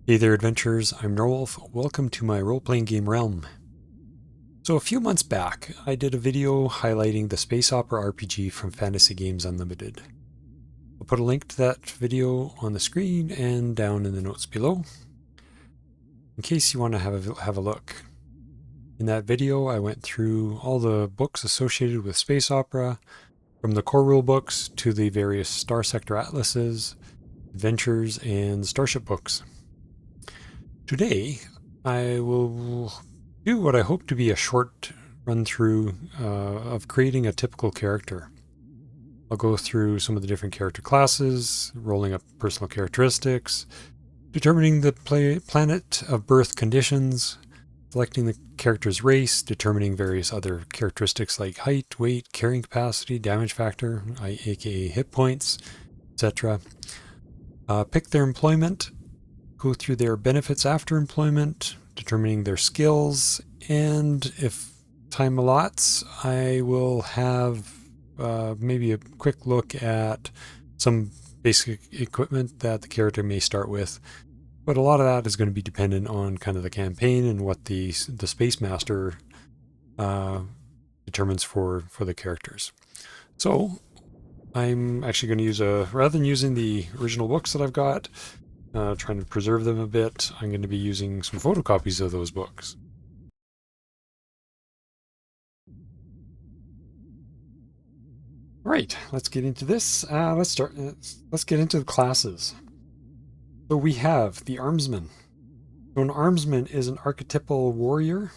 Hey there, adventurers. I'm Norwolf. Welcome to my role-playing game realm. So a few months back, I did a video highlighting the space opera RPG from Fantasy Games Unlimited. I'll put a link to that video on the screen and down in the notes below, in case you want to have a look. In that video, I went through all the books associated with space opera, from the core rule books to the various star sector atlases, adventures, and starship books. Today, I will do what I hope to be a short run through of creating a typical character. I'll go through some of the different character classes, rolling up personal characteristics, determining the planet of birth conditions, selecting the character's race, determining various other characteristics like height, weight, carrying capacity, damage factor, aka hit points, etc. Pick their employment, go through their benefits after employment, determining their skills, and if time allots, I will have maybe a quick look at some basic equipment that the character may start with. But a lot of that is going to be dependent on kind of the campaign and what the Space Master determines for the characters. So I'm actually going to use rather than using the original books that I've got, trying to preserve them a bit, I'm going to be using some photocopies of those books. All right, let's get into this. Let's get into the classes. So we have the Armsman. So an Armsman is an archetypal warrior,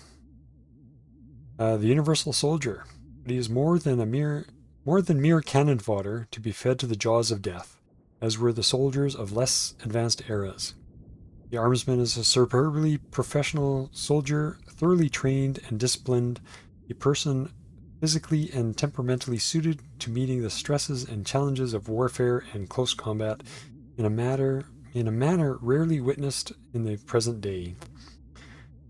the universal soldier, but he is more than mere cannon fodder to be fed to the jaws of death, as were the soldiers of less advanced eras. The Armsman is a superbly professional soldier, thoroughly trained and disciplined, a person physically and temperamentally suited to meeting the stresses and challenges of warfare and close combat in a manner rarely witnessed in the present day.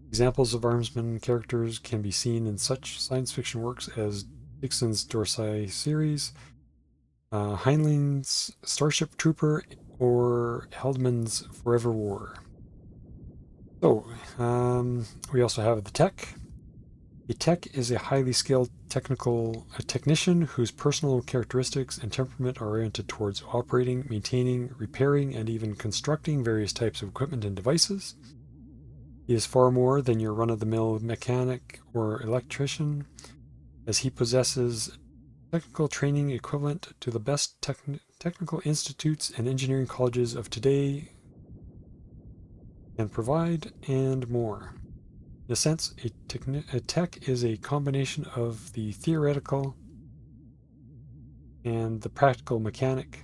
Examples of Armsman characters can be seen in such science fiction works as Dixon's Dorsey series, Heinlein's Starship Trooper, or Heldman's Forever War. So, we also have the tech. A tech is a highly skilled technician whose personal characteristics and temperament are oriented towards operating, maintaining, repairing, and even constructing various types of equipment and devices. He is far more than your run-of-the-mill mechanic or electrician, as he possesses technical training equivalent to the best technical institutes and engineering colleges of today can provide, and more. In a sense, a tech is a combination of the theoretical and the practical mechanic.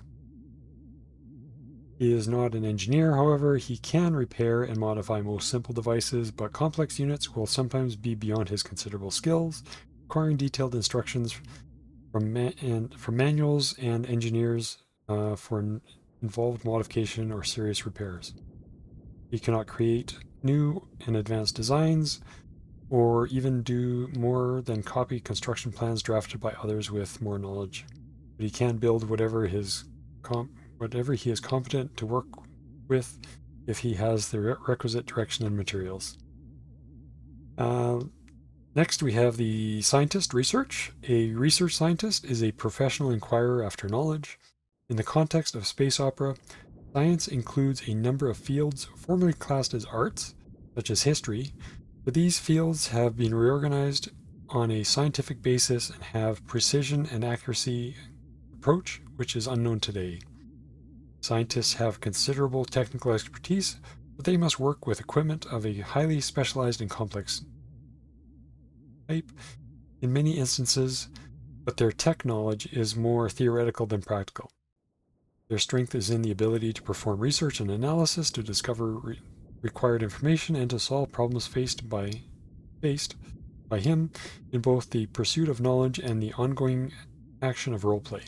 He is not an engineer, however. He can repair and modify most simple devices, but complex units will sometimes be beyond his considerable skills, requiring detailed instructions from manuals and engineers for involved modification or serious repairs. He cannot create new and advanced designs, or even do more than copy construction plans drafted by others with more knowledge. But he can build whatever he is competent to work with if he has the requisite direction and materials. Next, we have the scientist research. A research scientist is a professional inquirer after knowledge. In the context of space opera, science includes a number of fields formerly classed as arts, such as history, but these fields have been reorganized on a scientific basis and have precision and accuracy approach which is unknown today. Scientists have considerable technical expertise, but they must work with equipment of a highly specialized and complex type in many instances, but their tech knowledge is more theoretical than practical. Their strength is in the ability to perform research and analysis to discover required information and to solve problems faced by him in both the pursuit of knowledge and the ongoing action of roleplay.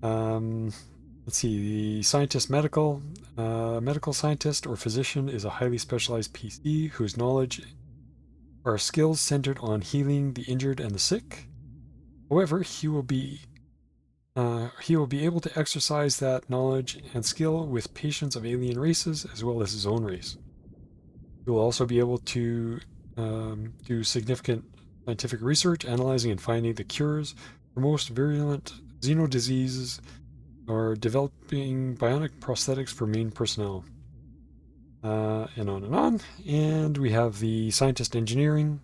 Let's see, the medical scientist or physician is a highly specialized PC whose knowledge are skills centered on healing the injured and the sick. However, he will be he will be able to exercise that knowledge and skill with patients of alien races as well as his own race. He will also be able to do significant scientific research, analyzing and finding the cures for most virulent xenodiseases, or developing bionic prosthetics for main personnel. And on and on. And we have the scientist engineering.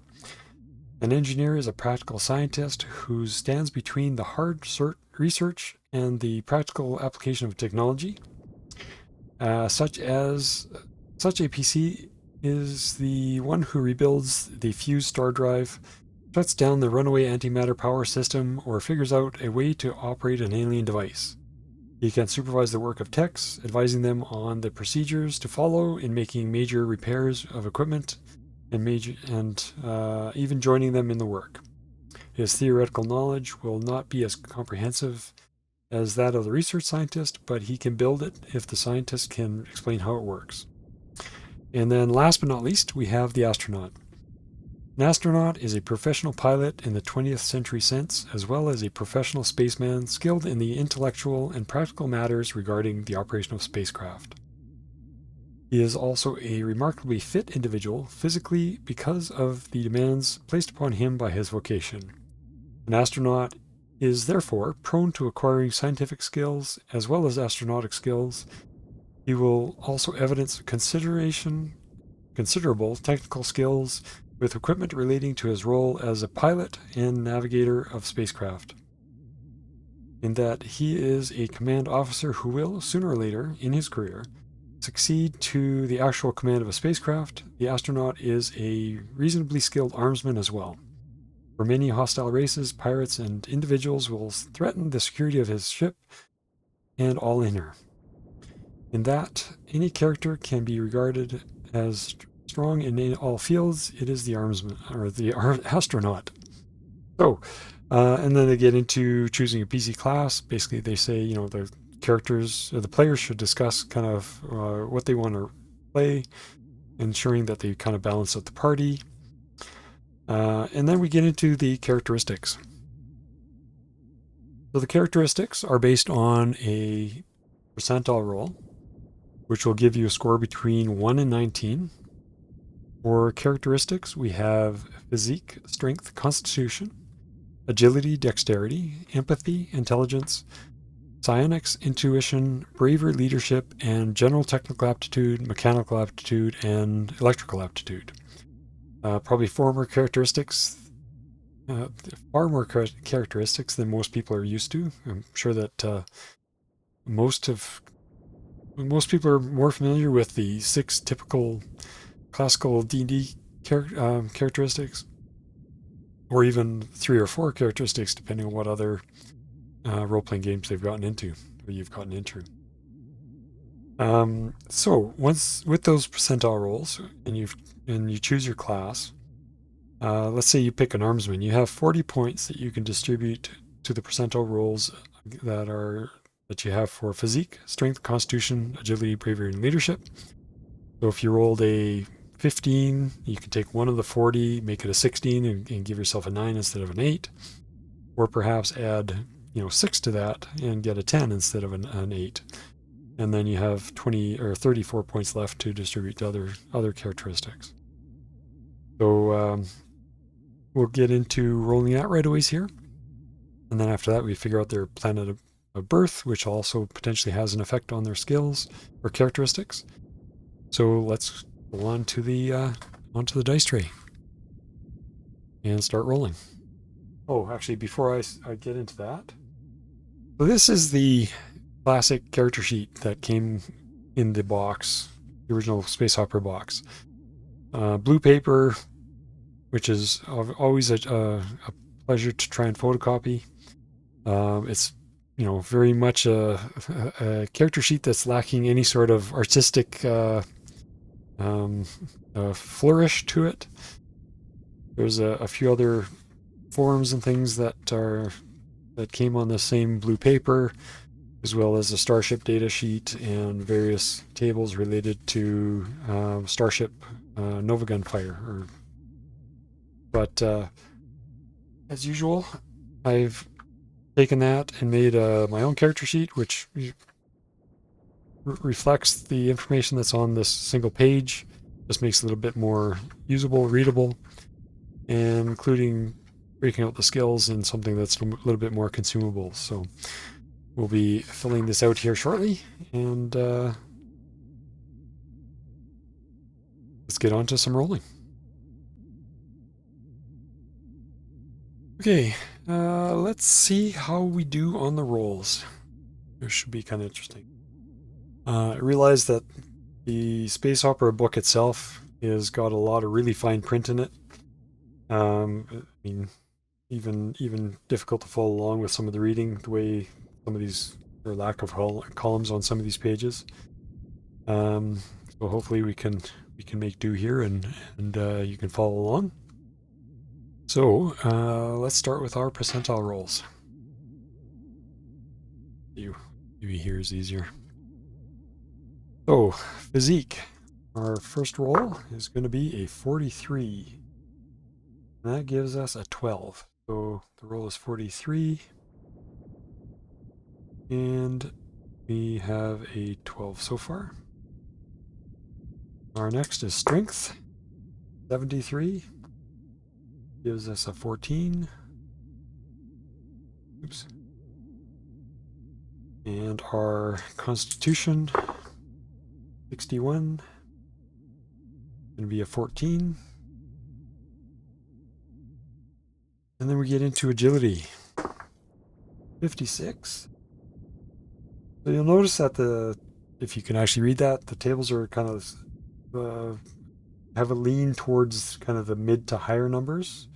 An engineer is a practical scientist who stands between the hard research and the practical application of technology. Such a PC is the one who rebuilds the fused star drive, shuts down the runaway antimatter power system, or figures out a way to operate an alien device. He can supervise the work of techs, advising them on the procedures to follow in making major repairs of equipment and even joining them in the work. His theoretical knowledge will not be as comprehensive as that of the research scientist, but he can build it if the scientist can explain how it works. And then last but not least, we have the astronaut. An astronaut is a professional pilot in the 20th century sense, as well as a professional spaceman skilled in the intellectual and practical matters regarding the operation of spacecraft. He is also a remarkably fit individual physically because of the demands placed upon him by his vocation. An astronaut is therefore prone to acquiring scientific skills as well as astronautic skills. He will also evidence considerable technical skills with equipment relating to his role as a pilot and navigator of spacecraft, in that he is a command officer who will, sooner or later in his career, succeed to the actual command of a spacecraft. The astronaut is a reasonably skilled armsman as well. For many hostile races, pirates and individuals will threaten the security of his ship and all in her. In that, any character can be regarded as strong in all fields. It is the armsman, or the astronaut. So, and then they get into choosing a PC class. Basically, they say, the characters, or the players should discuss kind of what they want to play, ensuring that they kind of balance out the party. And then we get into the characteristics. So the characteristics are based on a percentile roll, which will give you a score between 1 and 19. For characteristics, we have physique, strength, constitution, agility, dexterity, empathy, intelligence, psionics, intuition, bravery, leadership, and general technical aptitude, mechanical aptitude, and electrical aptitude. Probably far more characteristics than most people are used to. I'm sure that most people are more familiar with the 6 typical classical D&D characteristics, or even 3 or 4 characteristics, depending on what other role-playing games they've gotten into, or you've gotten into. So once with those percentile rolls, and you choose your class, let's say you pick an armsman, you have 40 points that you can distribute to the percentile rolls that you have for physique, strength, constitution, agility, bravery, and leadership. So if you rolled a 15, you can take one of the 40, make it a 16, and give yourself a 9 instead of an 8, or perhaps add 6 to that and get a 10 instead of an 8, and then you have 20 or 34 points left to distribute to other characteristics. So we'll get into rolling that right away here, and then after that we figure out their planet of birth, which also potentially has an effect on their skills or characteristics. So let's go on to onto the dice tray and start rolling. Oh, actually, before I get into that, so this is the classic character sheet that came in the box, the original Space Opera box. Blue paper, which is always a pleasure to try and photocopy. It's very much a character sheet that's lacking any sort of artistic flourish to it. There's a few other forms and things that came on the same blue paper, as well as a Starship data sheet and various tables related to Starship Nova gunfire. But as usual, I've taken that and made my own character sheet, which reflects the information that's on this single page. Just makes it a little bit more usable, readable, and including breaking out the skills in something that's a little bit more consumable. So we'll be filling this out here shortly, and let's get on to some rolling. Okay, let's see how we do on the rolls. This should be kind of interesting. I realize that the Space Opera book itself has got a lot of really fine print in it. I mean, even difficult to follow along with some of the reading, the way some of these, or lack of columns on some of these pages. So hopefully we can make do here, and you can follow along. So let's start with our percentile rolls. Maybe here is easier. So physique, our first roll is going to be a 43. And that gives us a 12. So the roll is 43. And we have a 12 so far. Our next is strength, 73. Gives us a 14. Oops. And our constitution, 61. Going to be a 14. And then we get into agility, 56. So you'll notice that if you can actually read that, the tables are kind of have a lean towards kind of the mid to higher numbers,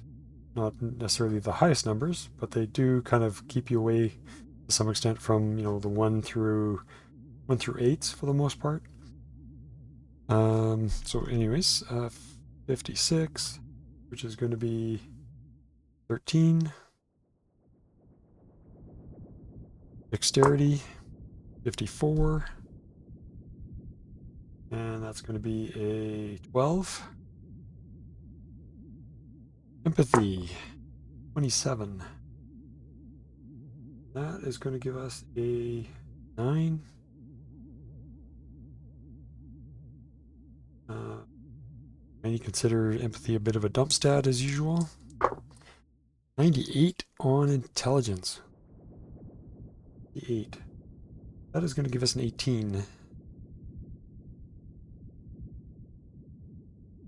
not necessarily the highest numbers, but they do kind of keep you away to some extent from, the 1 through 8s for the most part. So anyways, 56, which is going to be 13. Dexterity, 54. And that's going to be a 12. Empathy, 27. That is going to give us a 9. And you consider empathy a bit of a dump stat as usual. 98 on intelligence. 8. That is going to give us an 18.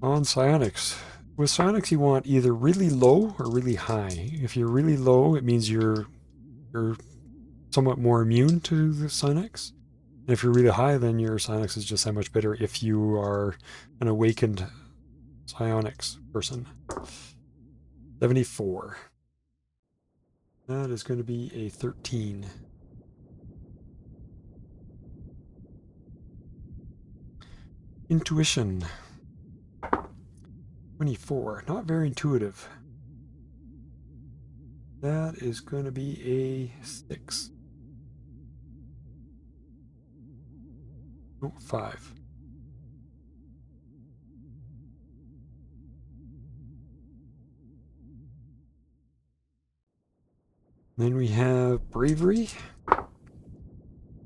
On psionics. With psionics, you want either really low or really high. If you're really low, it means you're somewhat more immune to the psionics. And if you're really high, then your psionics is just that much better if you are an awakened psionics person. 74. That is going to be a 13. Intuition. 24. Not very intuitive. That is going to be a 6. Oh, 5. Then we have bravery.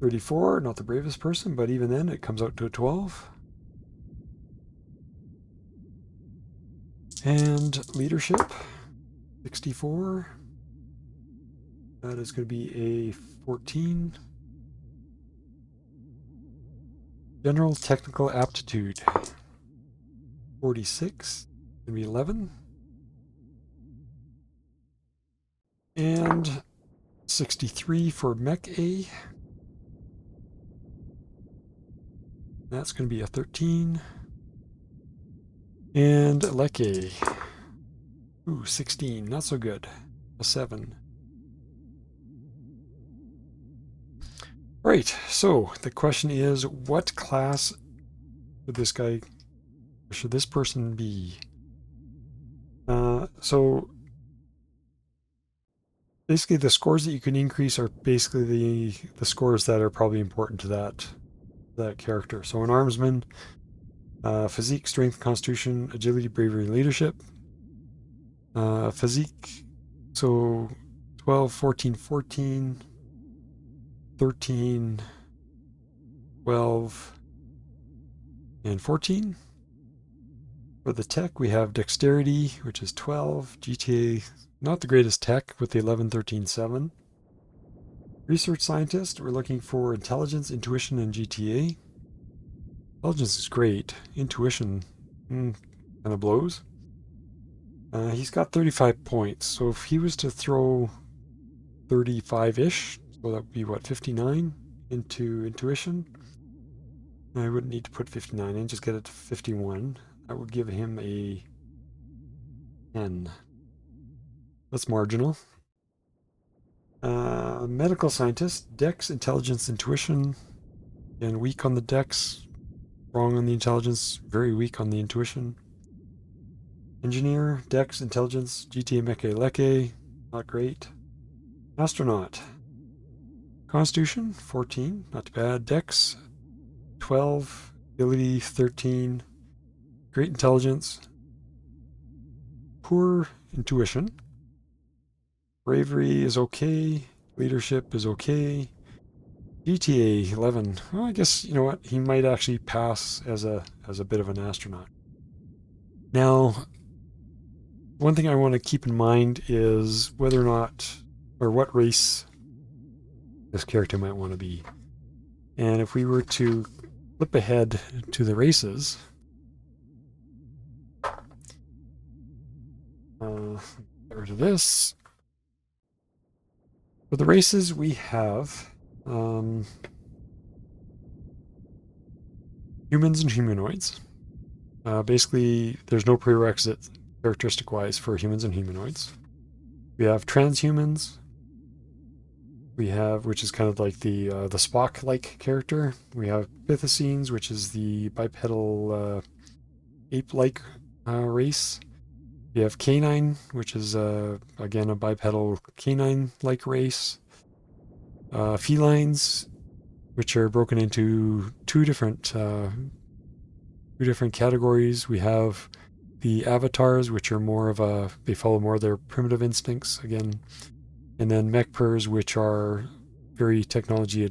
34. Not the bravest person, but even then it comes out to a 12. And leadership, 64. That is going to be a 14. General technical aptitude, 46. Going to be 11. And 63 for Mech A. That's going to be a 13. And Leke. Ooh, 16. Not so good. A 7. Right, so the question is, what class should this person be? So basically the scores that you can increase are basically the scores that are probably important to that character. So an armsman, physique, strength, constitution, agility, bravery, leadership. Physique, so 12, 14, 14, 13, 12, and 14. For the tech, we have dexterity, which is 12. GTA, not the greatest tech with the 11, 13, 7. Research scientist, we're looking for intelligence, intuition, and GTA. Intelligence is great. Intuition kind of blows. He's got 35 points, so if he was to throw 35-ish, so that would be what, 59 into intuition? I wouldn't need to put 59 in, just get it to 51. That would give him a 10. That's marginal. Medical scientist, dex, intelligence, intuition, and weak on the dex, strong on the intelligence, very weak on the intuition. Engineer, dex, intelligence, GTA Mecha Leke, not great. Astronaut, constitution, 14, not too bad. Dex, 12, ability, 13, great intelligence, poor intuition. Bravery is okay, leadership is okay. GTA 11, well, I guess, you know what, he might actually pass as a bit of an astronaut. Now, one thing I want to keep in mind is whether or not, or what race this character might want to be. And if we were to flip ahead to the races, get rid of this. For the races, we have humans and humanoids. Basically, there's no prerequisite characteristic-wise for humans and humanoids. We have transhumans. We have, which is kind of like the Spock-like character. We have Pithecines, which is the bipedal ape-like race. We have canine, which is again a bipedal canine-like race. Felines, which are broken into two different categories. We have the avatars, which are more of they follow more of their primitive instincts again, and then mechpers, which are very technology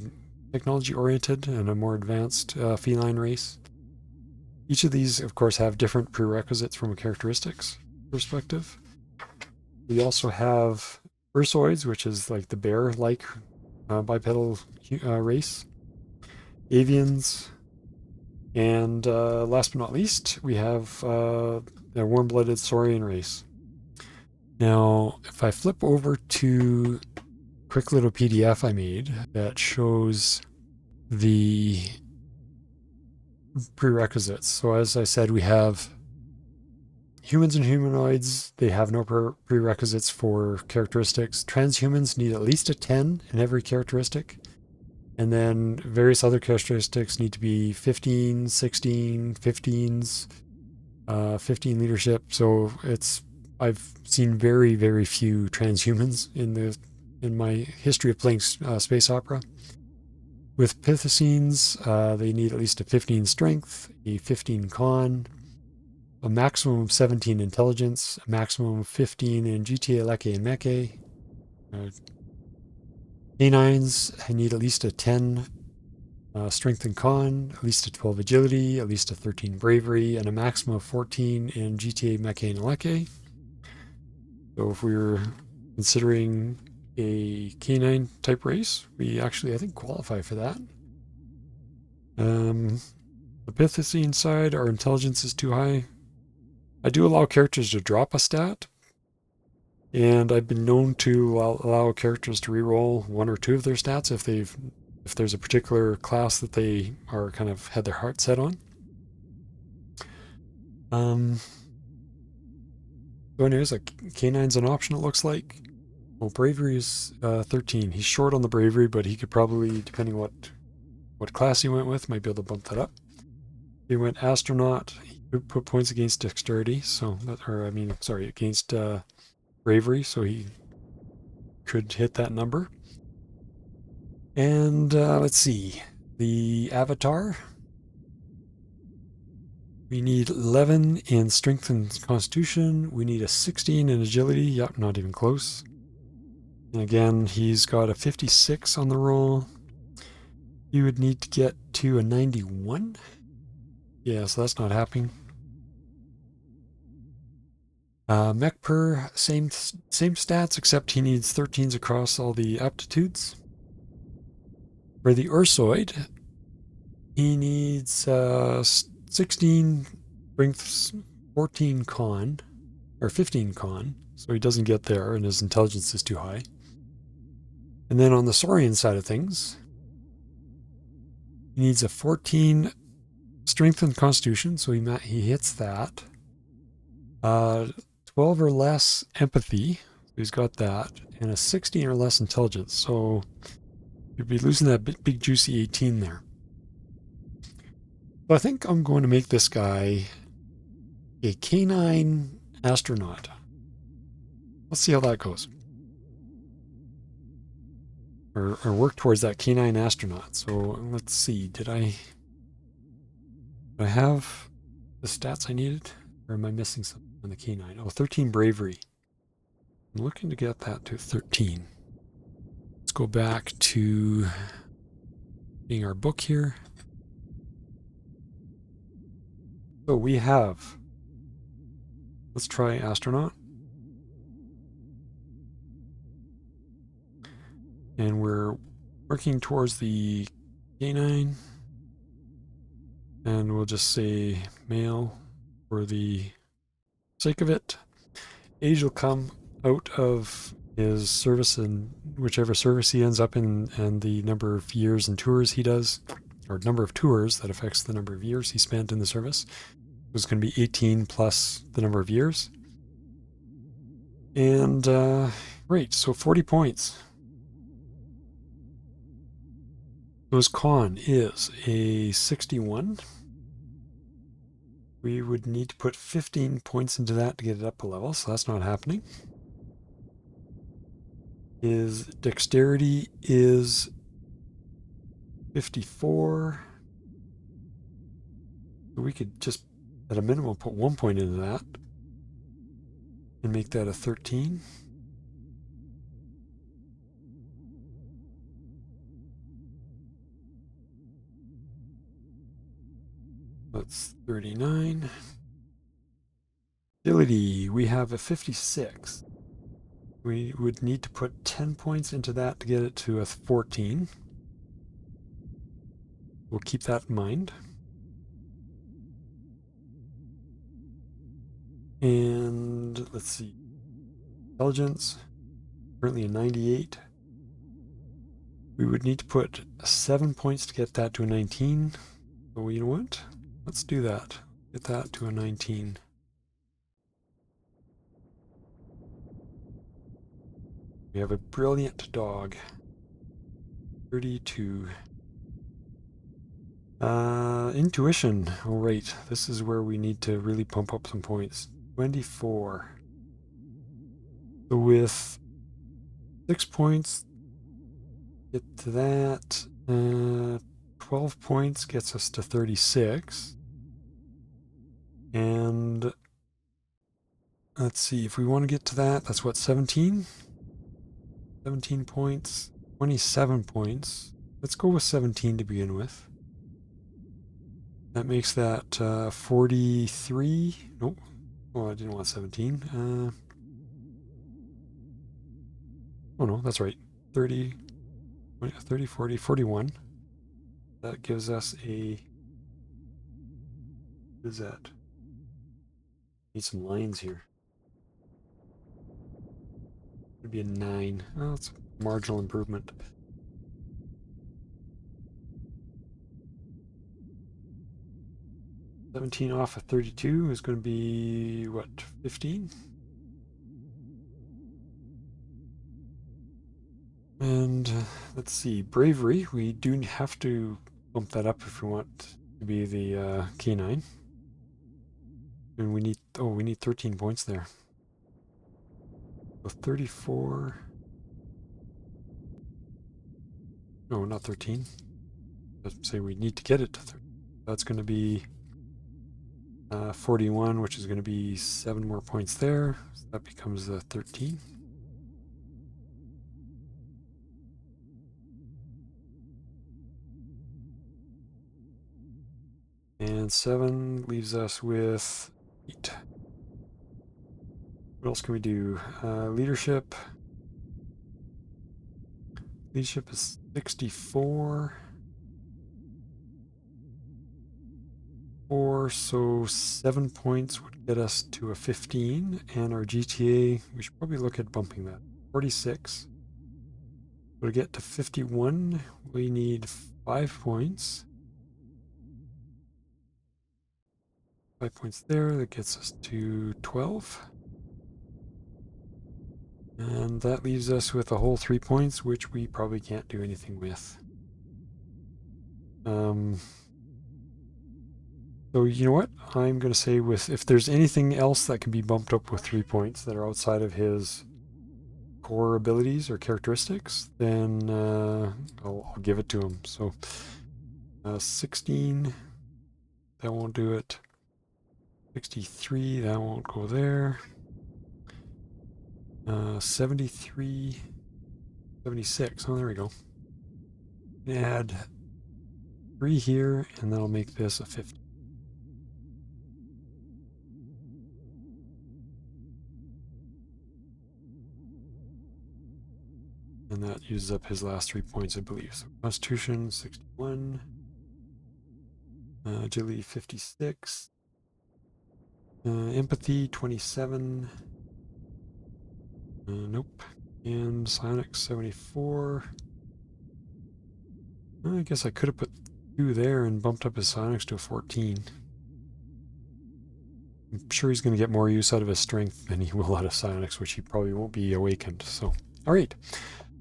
oriented and a more advanced feline race. Each of these, of course, have different prerequisites from a characteristics perspective. We also have ursoids, which is like the bear-like bipedal race. Avians, and last but not least, we have the warm-blooded saurian race. Now, if I flip over to a quick little PDF I made that shows the prerequisites. So as I said, we have humans and humanoids. They have no prerequisites for characteristics. Transhumans need at least a 10 in every characteristic. And then various other characteristics need to be 15, 16, 15s, 15 leadership. So I've seen very, very few transhumans in my history of playing space opera. With Pithecines, they need at least a 15 strength, a 15 con, a maximum of 17 intelligence, a maximum of 15 in GTA Leke and Meche. Canines need at least a 10 strength and con, at least a 12 agility, at least a 13 bravery, and a maximum of 14 in GTA Mecha and Leke. So if we were considering a canine type race, we actually, I think, qualify for that. The Pithecine side, our intelligence is too high. I do allow characters to drop a stat, and I've been known to allow characters to reroll one or two of their stats if there's a particular class that they are kind of had their heart set on. So anyways, a canine's an option, it looks like. Well, bravery is 13. He's short on the bravery, but he could probably, depending what class he went with, might be able to bump that up. He went astronaut. He could put points against dexterity, against bravery, so he could hit that number. And let's see, the avatar. We need 11 in strength and constitution. We need a 16 in agility. Yep, not even close. And again, he's got a 56 on the roll. You would need to get to a 91. Yeah, so that's not happening. Mech per, same stats, except he needs 13s across all the aptitudes. For the Ursoid, he needs 16 strength, 14 con, or 15 con, so he doesn't get there, and his intelligence is too high. And then on the Saurian side of things, he needs a 14 strength and constitution, so he hits that. 12 or less empathy, so he's got that, and a 16 or less intelligence, so you'd be losing that big juicy 18 there. So I think I'm going to make this guy a canine astronaut. Let's see how that goes. Or work towards that canine astronaut. So let's see, did I have the stats I needed? Or am I missing something on the canine? Oh, 13 bravery. I'm looking to get that to 13. Let's go back to being our book here. So we have, let's try astronaut. And we're working towards the canine. And we'll just say male for the sake of it. Age will come out of his service in whichever service he ends up in, and the number of years and tours he does, or number of tours that affects the number of years he spent in the service. It was going to be 18 plus the number of years. And right, so 40 points. So his con is a 61. We would need to put 15 points into that to get it up a level, so that's not happening. His dexterity is 54. So we could just, at a minimum, put 1 point into that and make that a 13. That's 39. Agility, we have a 56. We would need to put 10 points into that to get it to a 14. We'll keep that in mind. And let's see. Intelligence, currently a 98. We would need to put 7 points to get that to a 19. So you know what? Let's do that. Get that to a 19. We have a brilliant dog. 32. Intuition. All right. This is where we need to really pump up some points. 24. So with 6 points, get to that. 12 points gets us to 36. And let's see, if we want to get to that, that's what, 17? 17 points, 27 points. Let's go with 17 to begin with. That makes that 43. Nope. Oh, I didn't want 17. Oh no, that's right. 30, 40, 41. That gives us a... What is that? Need some lines here. It'd be a 9. Oh, it's a marginal improvement. $17 off of 32 is going to be, what, 15? And let's see, bravery. We do have to bump that up if we want to be the canine. And we need, oh, we need 13 points there. So 34. No, not 13. Let's say we need to get it to 30. That's going to be 41, which is going to be 7 more points there. So that becomes 13. And 7 leaves us with 8. What else can we do? Leadership. Leadership is 64. 4, so 7 points would get us to a 15. And our GTA, we should probably look at bumping that. 46. So to get to 51, we need 5 points. 5 points there, that gets us to 12. And that leaves us with a whole 3 points, which we probably can't do anything with. So you know what? I'm going to say if there's anything else that can be bumped up with 3 points that are outside of his core abilities or characteristics, then I'll give it to him. So 16, that won't do it. 63, that won't go there. 73, 76. Oh, there we go. Add 3 here, and that'll make this a 50. And that uses up his last 3 points, I believe. So Constitution, 61. Agility, 56. Empathy, 27. Nope. And Psionics, 74. I guess I could have put 2 there and bumped up his Psionics to a 14. I'm sure he's going to get more use out of his strength than he will out of Psionics, which he probably won't be awakened. So, all right.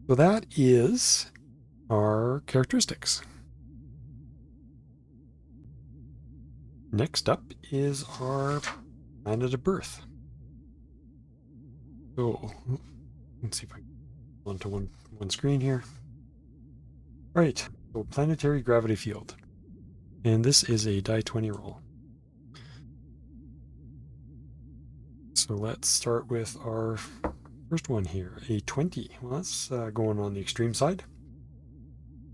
So that is our characteristics. Next up is our planet of birth. So let's see if I can go onto one screen here. All right, so planetary gravity field. And this is a die 20 roll. So let's start with our first one here, a 20. Well, that's going on the extreme side.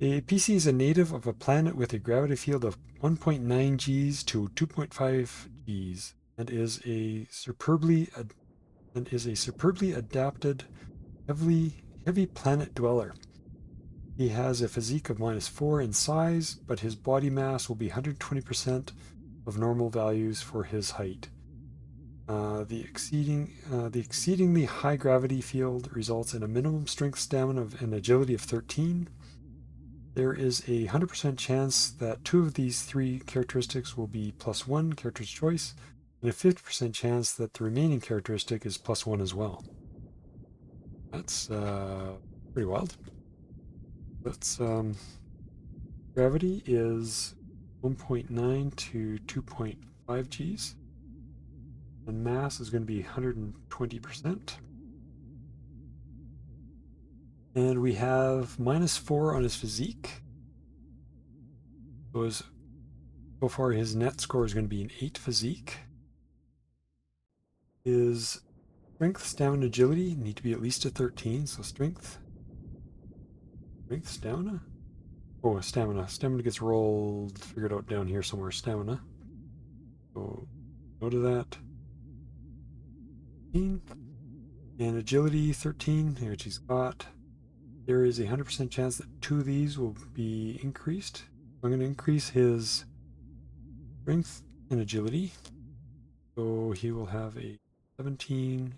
A PC is a native of a planet with a gravity field of 1.9 Gs to 2.5 Gs and is a superbly adapted, heavy planet dweller. He has a physique of -4 in size, but his body mass will be 120% of normal values for his height. The exceedingly high gravity field results in a minimum strength, stamina, and agility of 13. There is a 100% chance that 2 of these 3 characteristics will be +1 character's choice, and a 50% chance that the remaining characteristic is +1 as well. That's pretty wild. That's gravity is 1.9 to 2.5 Gs, and mass is going to be 120%. And we have -4 on his physique. So far his net score is going to be an 8 physique. His strength, stamina, agility need to be at least a 13. So strength, stamina. Oh, stamina. Stamina gets rolled, figured out down here somewhere. Stamina. So go to that. 13. And agility 13, which he's got. There is a 100% chance that 2 of these will be increased. I'm going to increase his strength and agility. So he will have a 17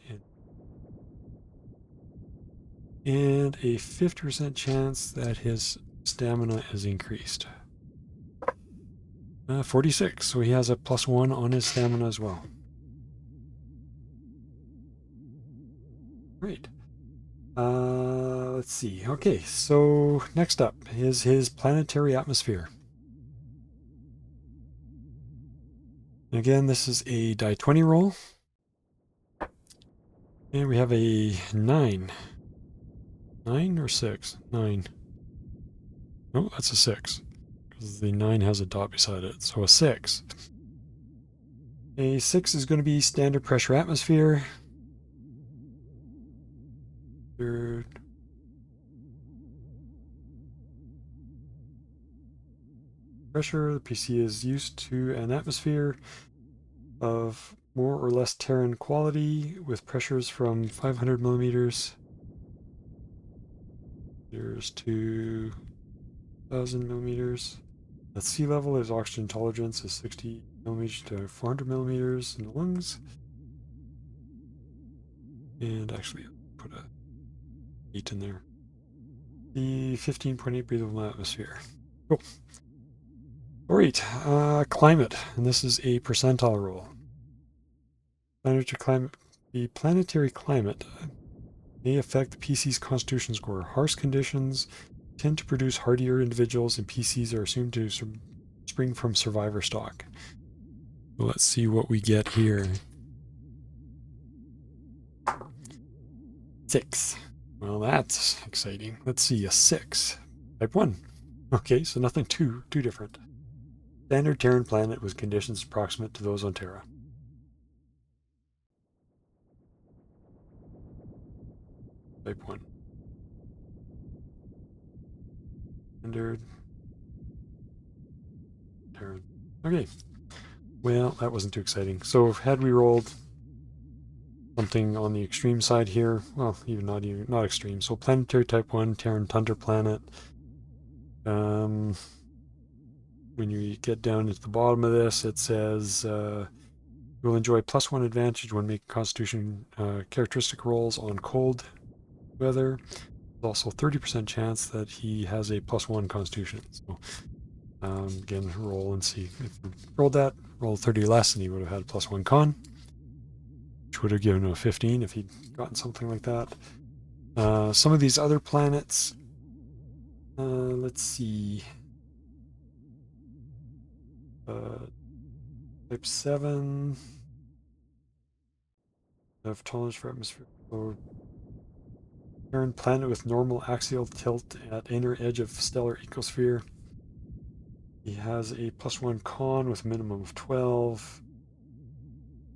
and a 50% chance that his stamina is increased. 46, so he has a +1 on his stamina as well. Great. Let's see. Okay, so next up is his planetary atmosphere. Again, this is a die 20 roll. And we have a 9. 9 or 6? 9. No, that's a 6. Because the 9 has a dot beside it. So a 6. A 6 is going to be standard pressure atmosphere. Third. pressure. The PC is used to an atmosphere of more or less Terran quality with pressures from 500 millimeters to 1,000 millimeters. At sea level, his oxygen tolerance is 60 millimeters to 400 millimeters in the lungs. And actually, put a 8 in there. The 15.8 breathable atmosphere. Cool. All right, climate, and this is a percentile roll. The planetary climate may affect the PC's constitution score. Harsh conditions tend to produce hardier individuals, and PCs are assumed to spring from survivor stock. So let's see what we get here. 6. Well, that's exciting. Let's see, a 6. Type 1. Okay, so nothing too different. Standard Terran planet with conditions approximate to those on Terra. Type 1. Standard Terran. Okay. Well, that wasn't too exciting. So had we rolled something on the extreme side here, well, not extreme. So planetary type 1, Terran tundra planet. When you get down into the bottom of this, it says you will enjoy +1 advantage when making Constitution characteristic rolls on cold weather. There's also 30% chance that he has a +1 Constitution. So again, roll and see. If you rolled that, rolled 30 less, and he would have had a +1 con, which would have given him a 15 if he'd gotten something like that. Some of these other planets, let's see. Type 7 have tolerance for atmosphere. So, Terran planet with normal axial tilt at inner edge of stellar ecosphere. He has a +1 con with a minimum of 12.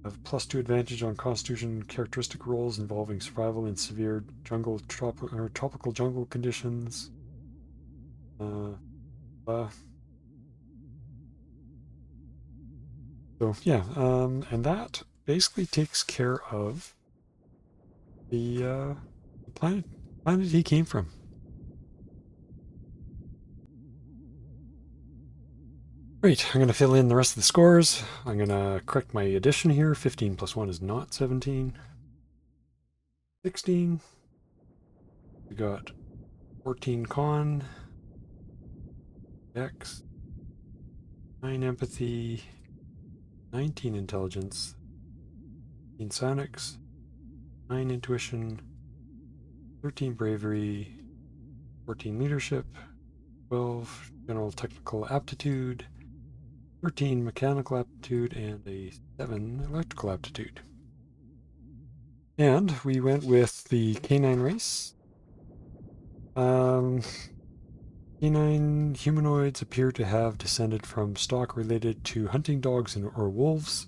Have +2 advantage on Constitution characteristic rolls involving survival in severe tropical jungle conditions. So yeah, and that basically takes care of the planet he came from. Great, I'm going to fill in the rest of the scores. I'm going to correct my addition here. 15 + 1 is not 17. 16. We got 14 con. X. 9 empathy. 19 intelligence. 15 psionics. 9 intuition. 13 bravery. 14 leadership. 12 general technical aptitude. 13 mechanical aptitude, and a 7 electrical aptitude. And we went with the canine race. Canine humanoids appear to have descended from stock related to hunting dogs or wolves.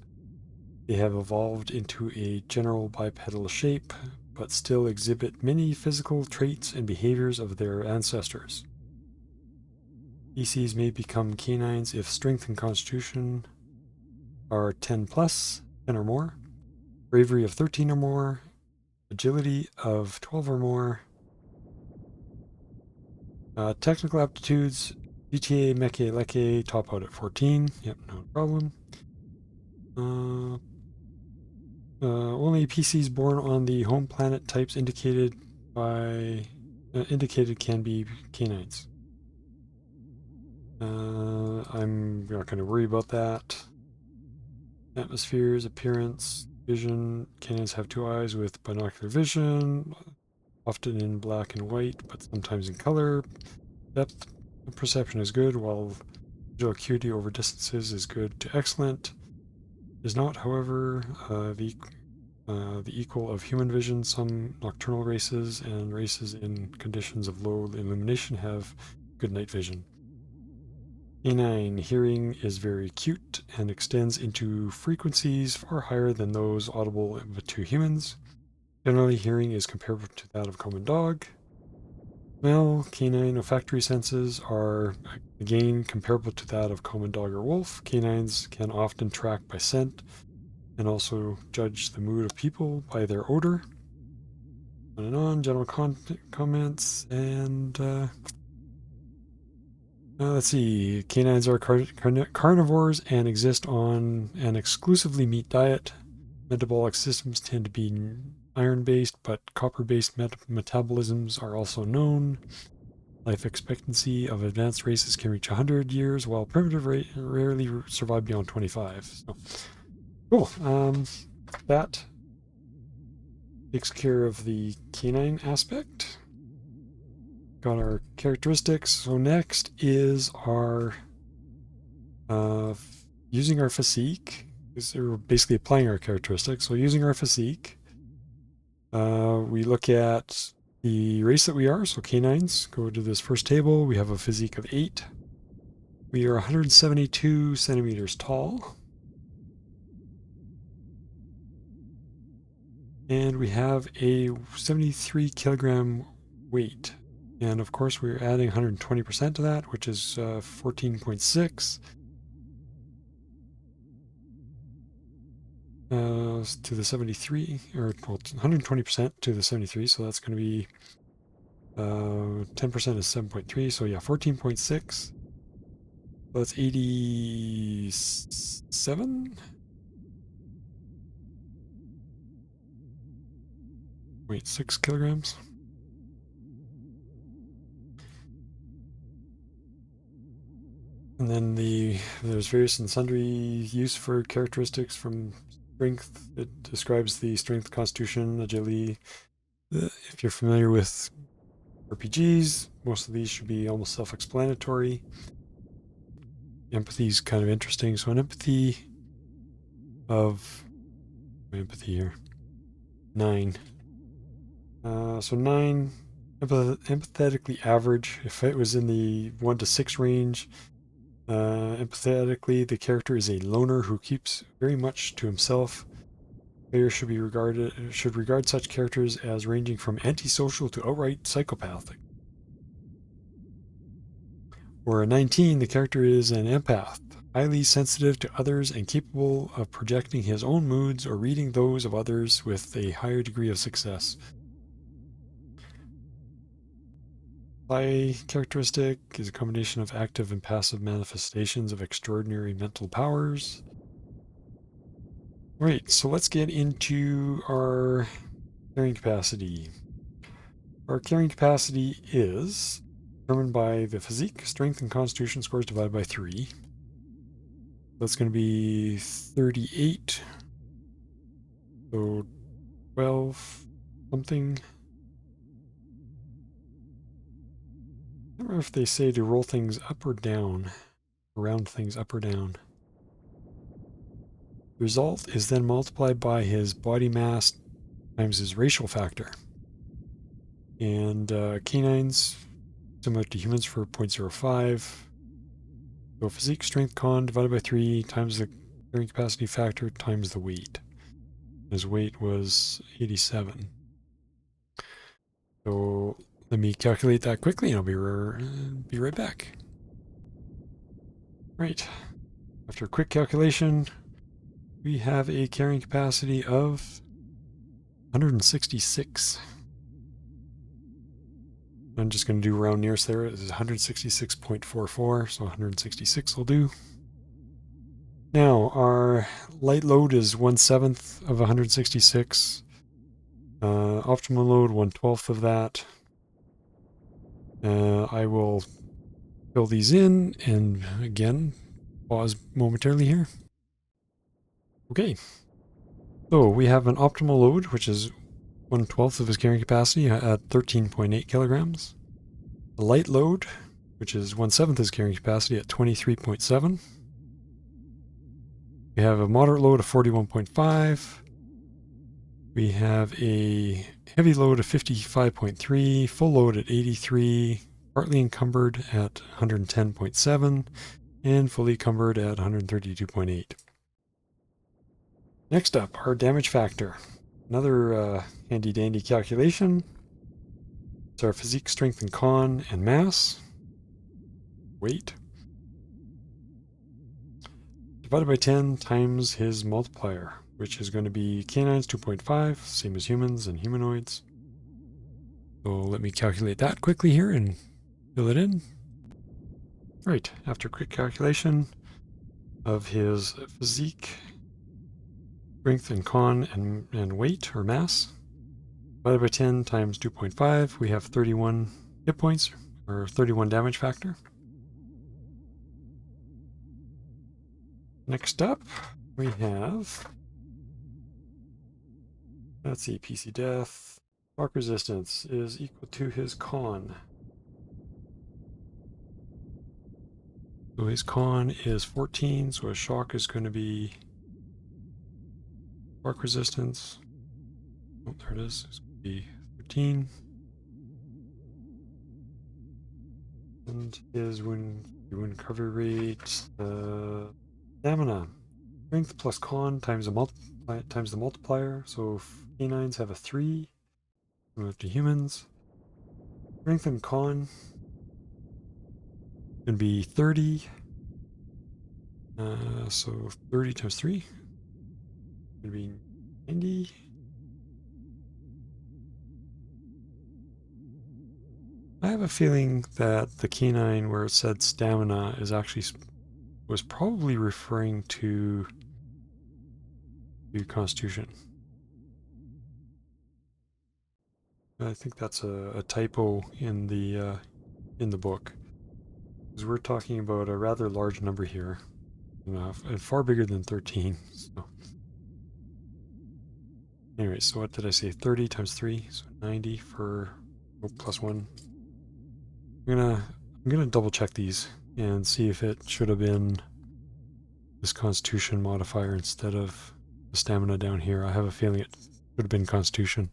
They have evolved into a general bipedal shape, but still exhibit many physical traits and behaviors of their ancestors. Species may become canines if strength and constitution are 10 or more, bravery of 13 or more, agility of 12 or more, technical aptitudes, GTA, Meche, Leke, top out at 14. Yep, no problem. Only PCs born on the home planet types indicated can be canines. I'm not going to worry about that. Atmospheres, appearance, vision. Canines have 2 eyes with binocular vision, often in black and white, but sometimes in color. Depth perception is good, while visual acuity over distances is good to excellent. Is not, however, the equal of human vision. Some nocturnal races and races in conditions of low illumination have good night vision. Canine hearing is very acute and extends into frequencies far higher than those audible to humans. Generally, hearing is comparable to that of common dog. Well, canine olfactory senses are, again, comparable to that of common dog or wolf. Canines can often track by scent and also judge the mood of people by their odor. On and on, general comments, and let's see. Canines are carnivores and exist on an exclusively meat diet. Metabolic systems tend to be iron-based, but copper-based metabolisms are also known. Life expectancy of advanced races can reach 100 years, while primitive rarely survive beyond 25. So, cool. That takes care of the canine aspect. Got our characteristics. So next is our using our physique. We're basically applying our characteristics. So using our physique, we look at the race that we are. So canines. Go to this first table. We have a physique of 8. We are 172 centimeters tall. And we have a 73 kilogram weight. And of course, we're adding 120% to that, which is 14.6 to the 73, or well, 120% to the 73. So that's going to be 10% is 7.3. So yeah, 14.6. So that's 87. 0.6 kilograms. And then there's various and sundry use for characteristics from strength. It describes the strength, constitution, agility. If you're familiar with RPGs, most of these should be almost self-explanatory. Empathy is kind of interesting. So an empathy of empathy here, 9. So 9, empathetically average. If it was in the 1 to 6 range, empathetically, the character is a loner who keeps very much to himself. Players should regard such characters as ranging from antisocial to outright psychopathic. Or a 19, the character is an empath, highly sensitive to others and capable of projecting his own moods or reading those of others with a higher degree of success. Psi characteristic is a combination of active and passive manifestations of extraordinary mental powers. Right, so let's get into our carrying capacity. Our carrying capacity is determined by the physique, strength, and constitution scores divided by 3. That's going to be 38. So 12 something. I don't know if they say to roll things up or down, round things up or down. The result is then multiplied by his body mass times his racial factor. And canines, similar to humans, for 0.05. So physique, strength, con divided by 3 times the carrying capacity factor times the weight. His weight was 87. So let me calculate that quickly and I'll be right back. Right. After a quick calculation, we have a carrying capacity of 166. I'm just going to do round nearest there. It is 166.44, so 166 will do. Now, our light load is 1/7 of 166. Optimal load, 1/12 of that. I will fill these in, and again, pause momentarily here. Okay. So we have an optimal load, which is 1/12 of his carrying capacity at 13.8 kilograms. The light load, which is 1/7 his carrying capacity at 23.7. We have a moderate load of 41.5. We have a heavy load of 55.3, full load at 83, partly encumbered at 110.7, and fully encumbered at 132.8. Next up, our damage factor. Another handy-dandy calculation. So our physique, strength, and con, and mass. Weight. Divided by 10 times his multiplier, which is going to be canines 2.5, same as humans and humanoids. So let me calculate that quickly here and fill it in. Right, after quick calculation of his physique, strength and con, and weight or mass, divided by 10 times 2.5, we have 31 hit points, or 31 damage factor. Next up, we have, let's see, PC death. Shock resistance is equal to his con. So his con is 14, so his shock is going to be shock resistance. Oh, there it is. It's going to be 13. And his wound recovery rate, stamina, strength plus con times the multiplier. So canines have a 3. Move to humans. Strength and con can be 30. So 30 times 3 would be 90. I have a feeling that the canine where it said stamina is actually was probably referring to constitution. I think that's a typo in the book, because we're talking about a rather large number here, far bigger than 13. So, anyway, so what did I say? 30 times 3, so 90 for plus 1. I'm gonna double check these and see if it should have been this constitution modifier instead of the stamina down here. I have a feeling it should have been constitution.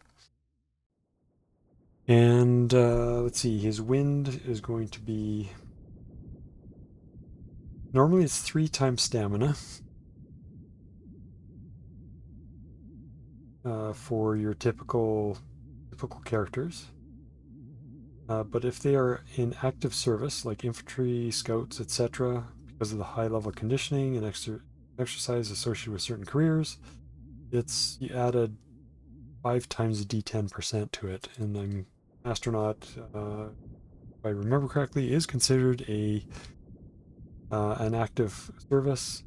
And let's see, his wind is going to be, normally it's 3 times stamina for your typical characters. But if they are in active service, like infantry, scouts, etc., because of the high level conditioning and exercise associated with certain careers, you added 5 times the D10% to it. And I'm astronaut, if I remember correctly, is considered an active service,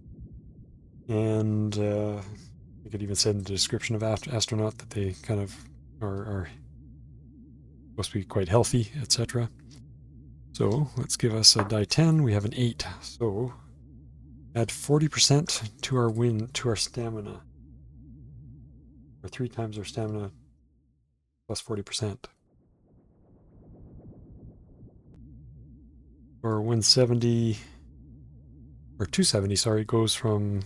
and I could even say in the description of astronaut that they kind of are supposed to be quite healthy, etc. So let's give us a die 10. We have an 8. So add 40% to our stamina, or 3 times our stamina plus 40%. Or 170, or 270, sorry, goes from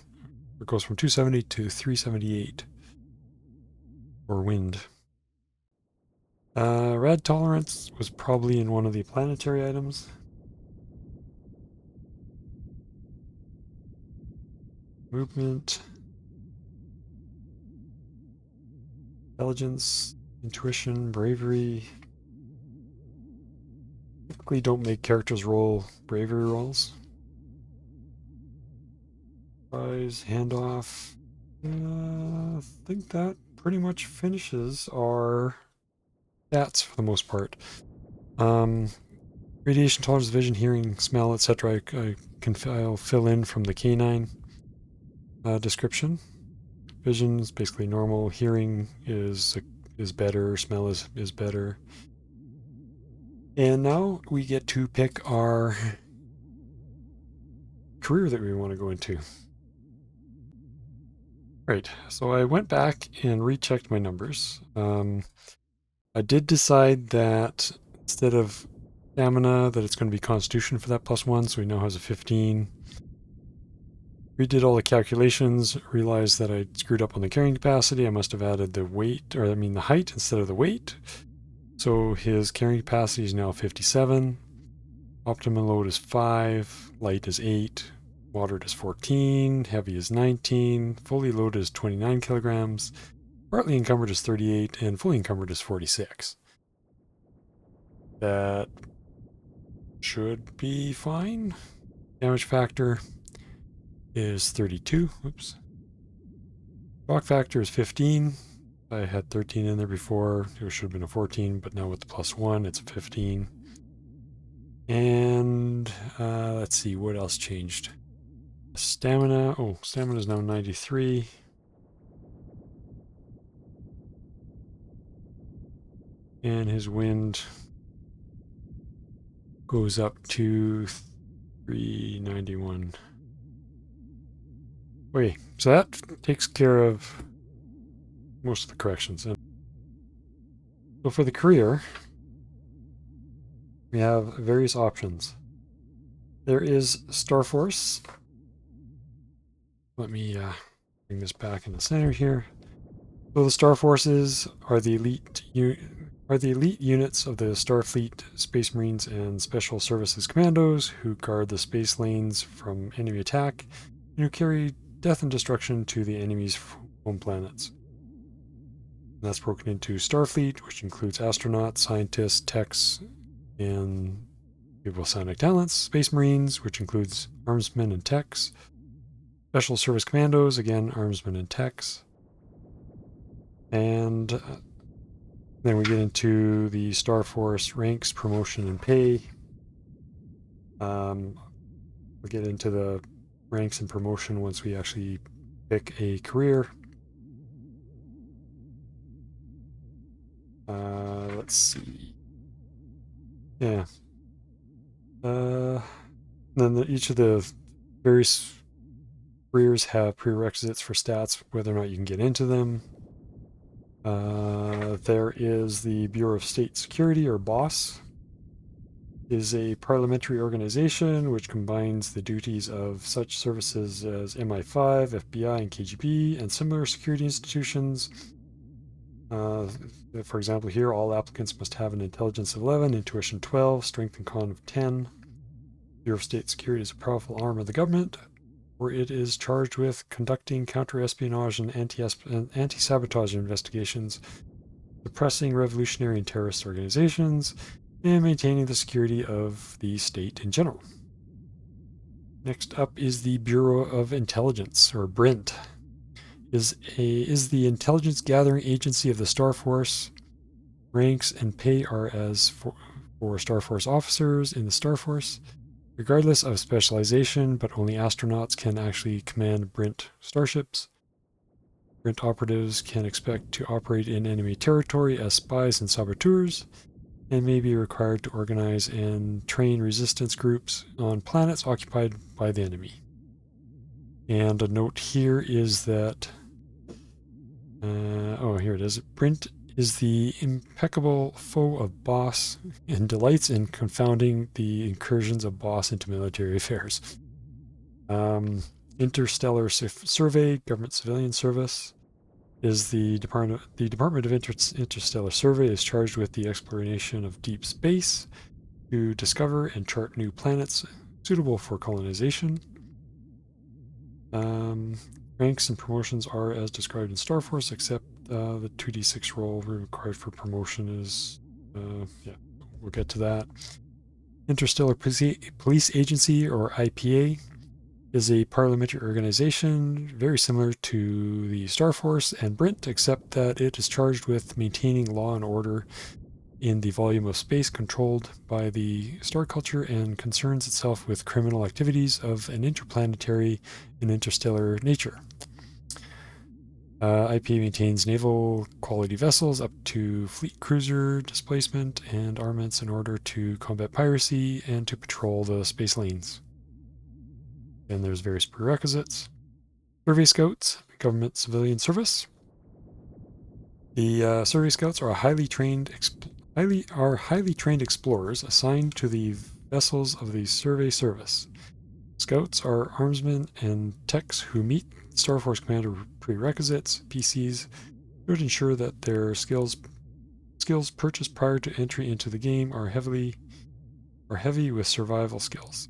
270 to 378 for wind. Rad tolerance was probably in one of the planetary items. Movement, intelligence, intuition, bravery. Typically don't make characters roll bravery rolls. Surprise, handoff. I think that pretty much finishes our stats for the most part. Radiation tolerance, vision, hearing, smell, etc. I'll fill in from the canine description. Vision is basically normal. Hearing is better. Smell is better. And now we get to pick our career that we want to go into. Right, so I went back and rechecked my numbers. I did decide that instead of stamina, that it's going to be constitution for that +1, so he now has a 15. Redid all the calculations, realized that I screwed up on the carrying capacity. I must have added the weight, or I mean the height instead of the weight. So his carrying capacity is now 57. Optimum load is 5, light is 8, water is 14, heavy is 19, fully loaded is 29 kilograms, partly encumbered is 38, and fully encumbered is 46. That should be fine. Damage factor is 32. Oops. Shock factor is 15. I had 13 in there before. It should have been a 14, but now with the +1, it's a 15. And let's see, what else changed? Stamina. Oh, stamina is now 93. And his wind goes up to 391. Okay, so that takes care of most of the corrections. And so for the career, we have various options. There is Star Force. Let me bring this back in the center here. So the Star Forces are the elite units of the Starfleet, Space Marines, and Special Services Commandos who guard the space lanes from enemy attack and who carry death and destruction to the enemy's home planets. And that's broken into Starfleet, which includes astronauts, scientists, techs, and people with psionic talents. Space Marines, which includes armsmen and techs. Special Service Commandos, again, armsmen and techs. And then we get into the Star Force ranks, promotion, and pay. We'll get into the ranks and promotion once we actually pick a career. Let's see. Yeah. Then each of the various careers have prerequisites for stats, whether or not you can get into them. There is the Bureau of State Security, or BOSS. Is a parliamentary organization which combines the duties of such services as MI5, FBI, and KGB, and similar security institutions. For example, here, all applicants must have an intelligence of 11, intuition 12, strength and con of 10. Bureau of State Security is a powerful arm of the government, where it is charged with conducting counter-espionage and anti-sabotage investigations, suppressing revolutionary and terrorist organizations, and maintaining the security of the state in general. Next up is the Bureau of Intelligence, or BRINT. Is the intelligence gathering agency of the Star Force. Ranks and pay are as for Star Force officers in the Star Force, regardless of specialization, but only astronauts can actually command BRINT starships. BRINT operatives can expect to operate in enemy territory as spies and saboteurs, and may be required to organize and train resistance groups on planets occupied by the enemy. And a note here is that, here it is. BRINT is the impeccable foe of BOSS and delights in confounding the incursions of BOSS into military affairs. Interstellar Survey, Government Civilian Service, is the Department of Interstellar Survey is charged with the exploration of deep space to discover and chart new planets suitable for colonization. Ranks and promotions are as described in Star Force, except the 2d6 roll required for promotion is, we'll get to that. Interstellar Police Agency, or IPA, is a parliamentary organization very similar to the Star Force and BRINT, except that it is charged with maintaining law and order in the volume of space controlled by the star culture and concerns itself with criminal activities of an interplanetary and interstellar nature. IPA maintains naval quality vessels up to fleet cruiser displacement and armaments in order to combat piracy and to patrol the space lanes. And there's various prerequisites. Survey Scouts, Government Civilian Service. The Survey Scouts are highly trained explorers assigned to the vessels of the Survey Service. Scouts are armsmen and techs who meet Star Force Commander prerequisites. PCs should ensure that their skills purchased prior to entry into the game are heavy with survival skills.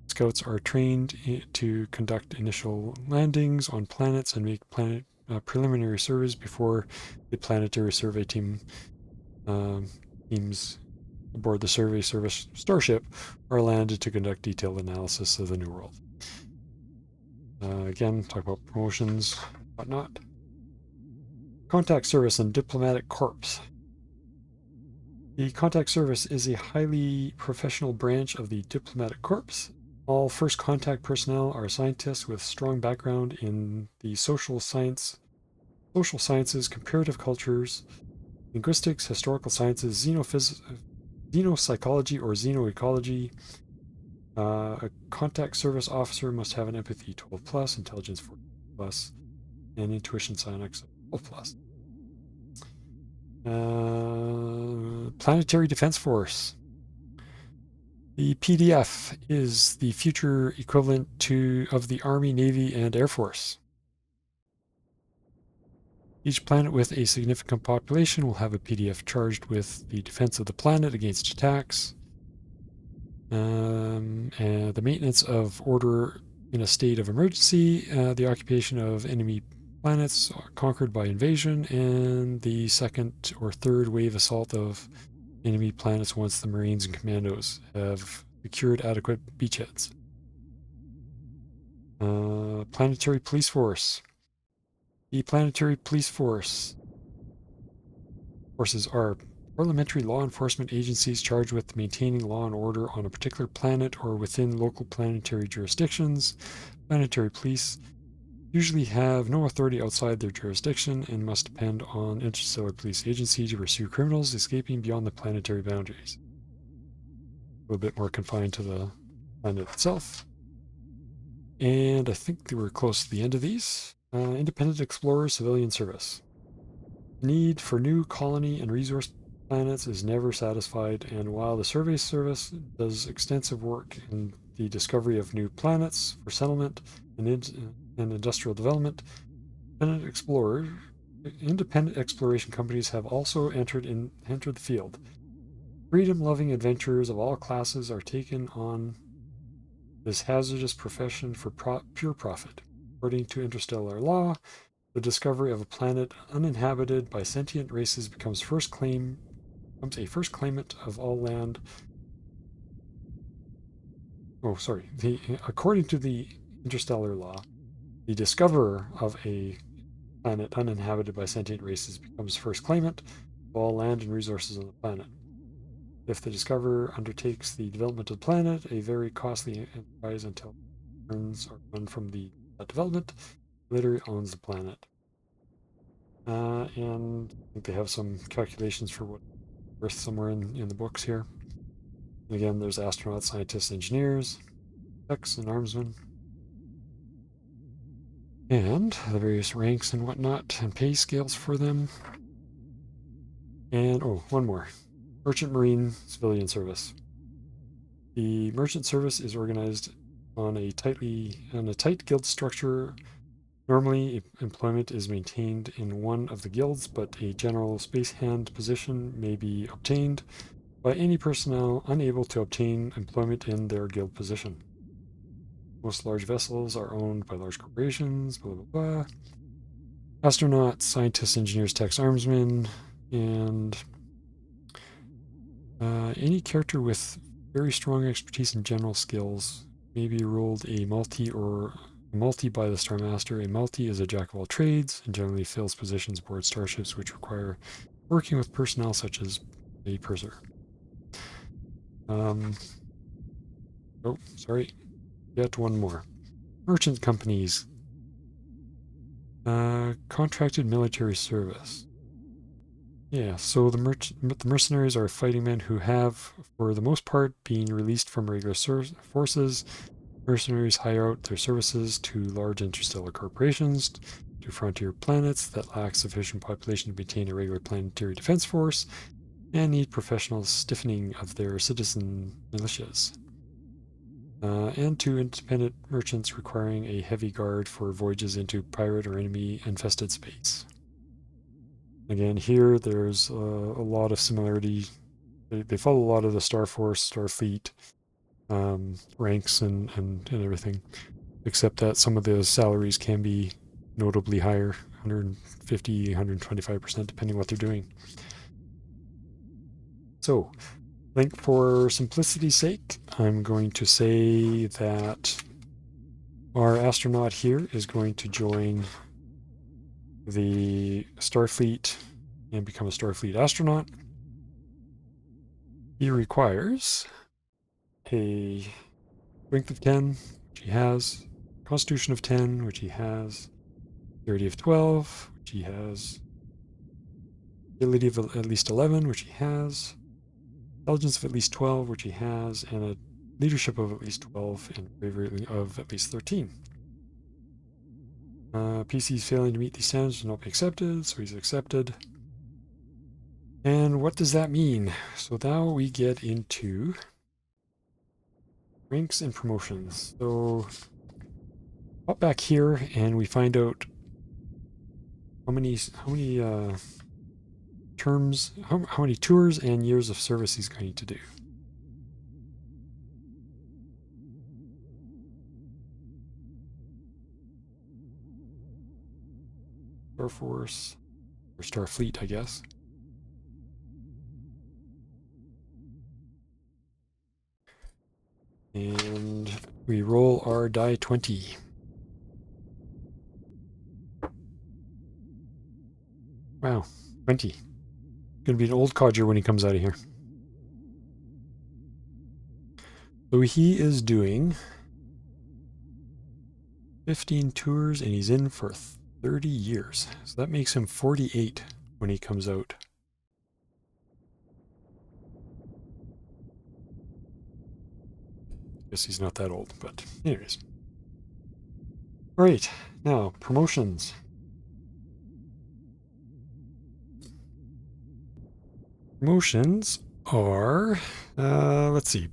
Scouts are trained to conduct initial landings on planets and make preliminary surveys before the planetary survey teams aboard the survey service starship are landed to conduct detailed analysis of the New World. Again, talk about promotions, whatnot. Contact Service and Diplomatic Corps. The Contact Service is a highly professional branch of the Diplomatic Corps. All first contact personnel are scientists with strong background in the social sciences, comparative cultures, linguistics, historical sciences, xenopsychology, or xenoecology. A contact service officer must have an empathy 12 plus, intelligence 14 plus, and intuition psionics 12 plus. Planetary Defense Force. The PDF is the future equivalent of the Army, Navy, and Air Force. Each planet with a significant population will have a PDF charged with the defense of the planet against attacks, and the maintenance of order in a state of emergency, the occupation of enemy planets conquered by invasion, and the second or third wave assault of enemy planets once the Marines and Commandos have secured adequate beachheads. Planetary Police Force. The Planetary Police Forces are parliamentary law enforcement agencies charged with maintaining law and order on a particular planet or within local planetary jurisdictions. Planetary police usually have no authority outside their jurisdiction and must depend on interstellar police agencies to pursue criminals escaping beyond the planetary boundaries. A little bit more confined to the planet itself. And I think we're close to the end of these. Independent Explorer Civilian Service. The need for new colony and resource planets is never satisfied, and while the survey service does extensive work in the discovery of new planets for settlement and industrial development, independent exploration companies have also entered the field. Freedom-loving adventurers of all classes are taken on this hazardous profession for pure profit. According to interstellar law, the discovery of a planet uninhabited by sentient races becomes a first claimant of all land. According to the interstellar law, the discoverer of a planet uninhabited by sentient races becomes first claimant of all land and resources on the planet. If the discoverer undertakes the development of the planet, a very costly enterprise until returns are run from that development, literally owns the planet. And I think they have some calculations for what Earth somewhere in the books here. And again, there's astronauts, scientists, engineers, techs, and armsmen. And the various ranks and whatnot, and pay scales for them. And, one more. Merchant Marine Civilian Service. The merchant service is organized on a tight guild structure. Normally, employment is maintained in one of the guilds, but a general space hand position may be obtained by any personnel unable to obtain employment in their guild position. Most large vessels are owned by large corporations, blah, blah, blah. Astronauts, scientists, engineers, techs, armsmen, and any character with very strong expertise and general skills may be rolled a multi by the Star Master. A multi is a jack of all trades and generally fills positions aboard starships which require working with personnel such as a purser. Yet one more. Merchant companies. Contracted military service. Yeah, so the mercenaries are fighting men who have, for the most part, been released from regular forces. Mercenaries hire out their services to large interstellar corporations, to frontier planets that lack sufficient population to maintain a regular planetary defense force, and need professional stiffening of their citizen militias. And to independent merchants requiring a heavy guard for voyages into pirate or enemy-infested space. Again, here there's a lot of similarity. They follow a lot of the Star Force, Starfleet ranks and everything, except that some of the salaries can be notably higher, 150, 125%, depending what they're doing. So, think for simplicity's sake, I'm going to say that our astronaut here is going to join the Starfleet and become a Starfleet astronaut. He requires a strength of 10, which he has, constitution of 10, which he has, ability of 12, which he has, ability of at least 11, which he has, intelligence of at least 12, which he has, and a leadership of at least 12 and bravery of at least 13. PCs failing to meet these standards will not be accepted, so he's accepted. And what does that mean? So now we get into ranks and promotions. So pop back here and we find out how many terms, how many tours and years of service he's going to do. Star Force, or Starfleet, I guess. And we roll our die 20. Wow, 20. Gonna be an old codger when he comes out of here. So he is doing 15 tours and he's in for 30 years. So that makes him 48 when he comes out. Guess he's not that old, but anyways. All right, now promotions. Promotions are, let's see.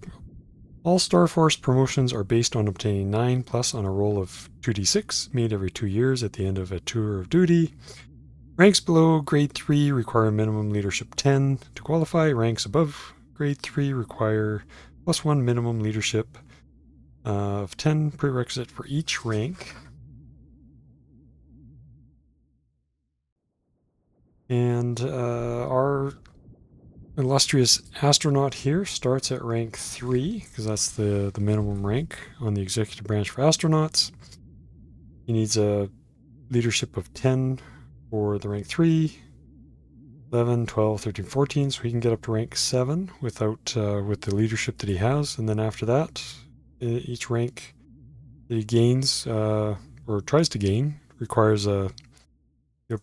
All Star Force promotions are based on obtaining 9+ on a roll of 2d6 made every 2 years at the end of a tour of duty. Ranks below grade 3 require minimum leadership 10 to qualify. Ranks above grade 3 require +1 minimum leadership of 10 prerequisite for each rank. And our illustrious astronaut here starts at rank 3, because that's the minimum rank on the executive branch for astronauts. He needs a leadership of 10 for the rank 3, 11, 12, 13, 14, so he can get up to rank 7 without with the leadership that he has. And then after that, each rank that he gains or tries to gain requires he'll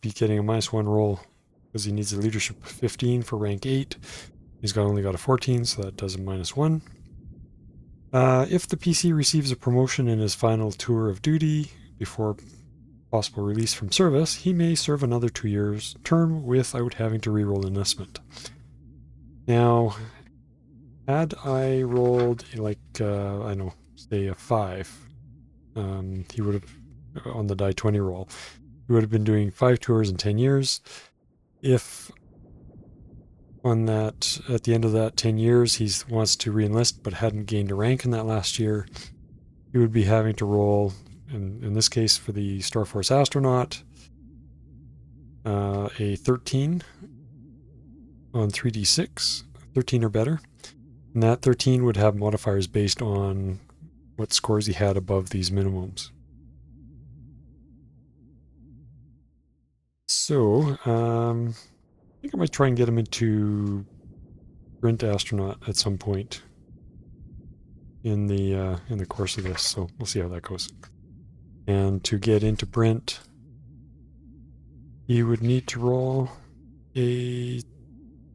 be getting a -1 roll, because he needs a leadership of 15 for rank 8. He's only got a 14, so that does a -1. If the PC receives a promotion in his final tour of duty before possible release from service, he may serve another 2 years term without having to reroll enlistment. Now, had I rolled like, I don't know, say a 5, he would have, on the die 20 roll, he would have been doing 5 tours in 10 years. If on that, at the end of that 10 years, he wants to re-enlist but hadn't gained a rank in that last year, he would be having to roll, in this case for the Star Force astronaut, a 13 on 3d6, 13 or better. And that 13 would have modifiers based on what scores he had above these minimums. So, I think I might try and get him into Brent astronaut at some point in the course of this. So we'll see how that goes. And to get into Brent, he would need to roll a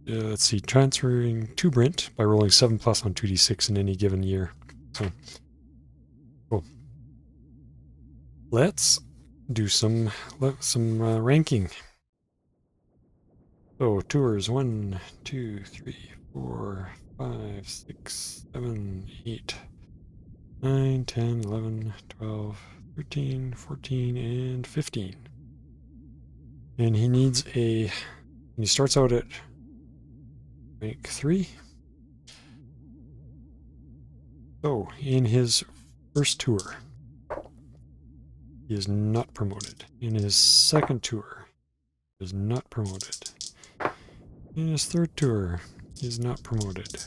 let's see, transferring to Brent by rolling 7+ on 2d6 in any given year. So cool. Let's do some ranking. So tours 1, 2, 3, 4, 5, 6, 7, 8, 9, 10, 11, 12, 13, 14, and 15. And he needs he starts out at rank 3. So in his first tour, he is not promoted. In his second tour, he is not promoted. In his third tour, he is not promoted.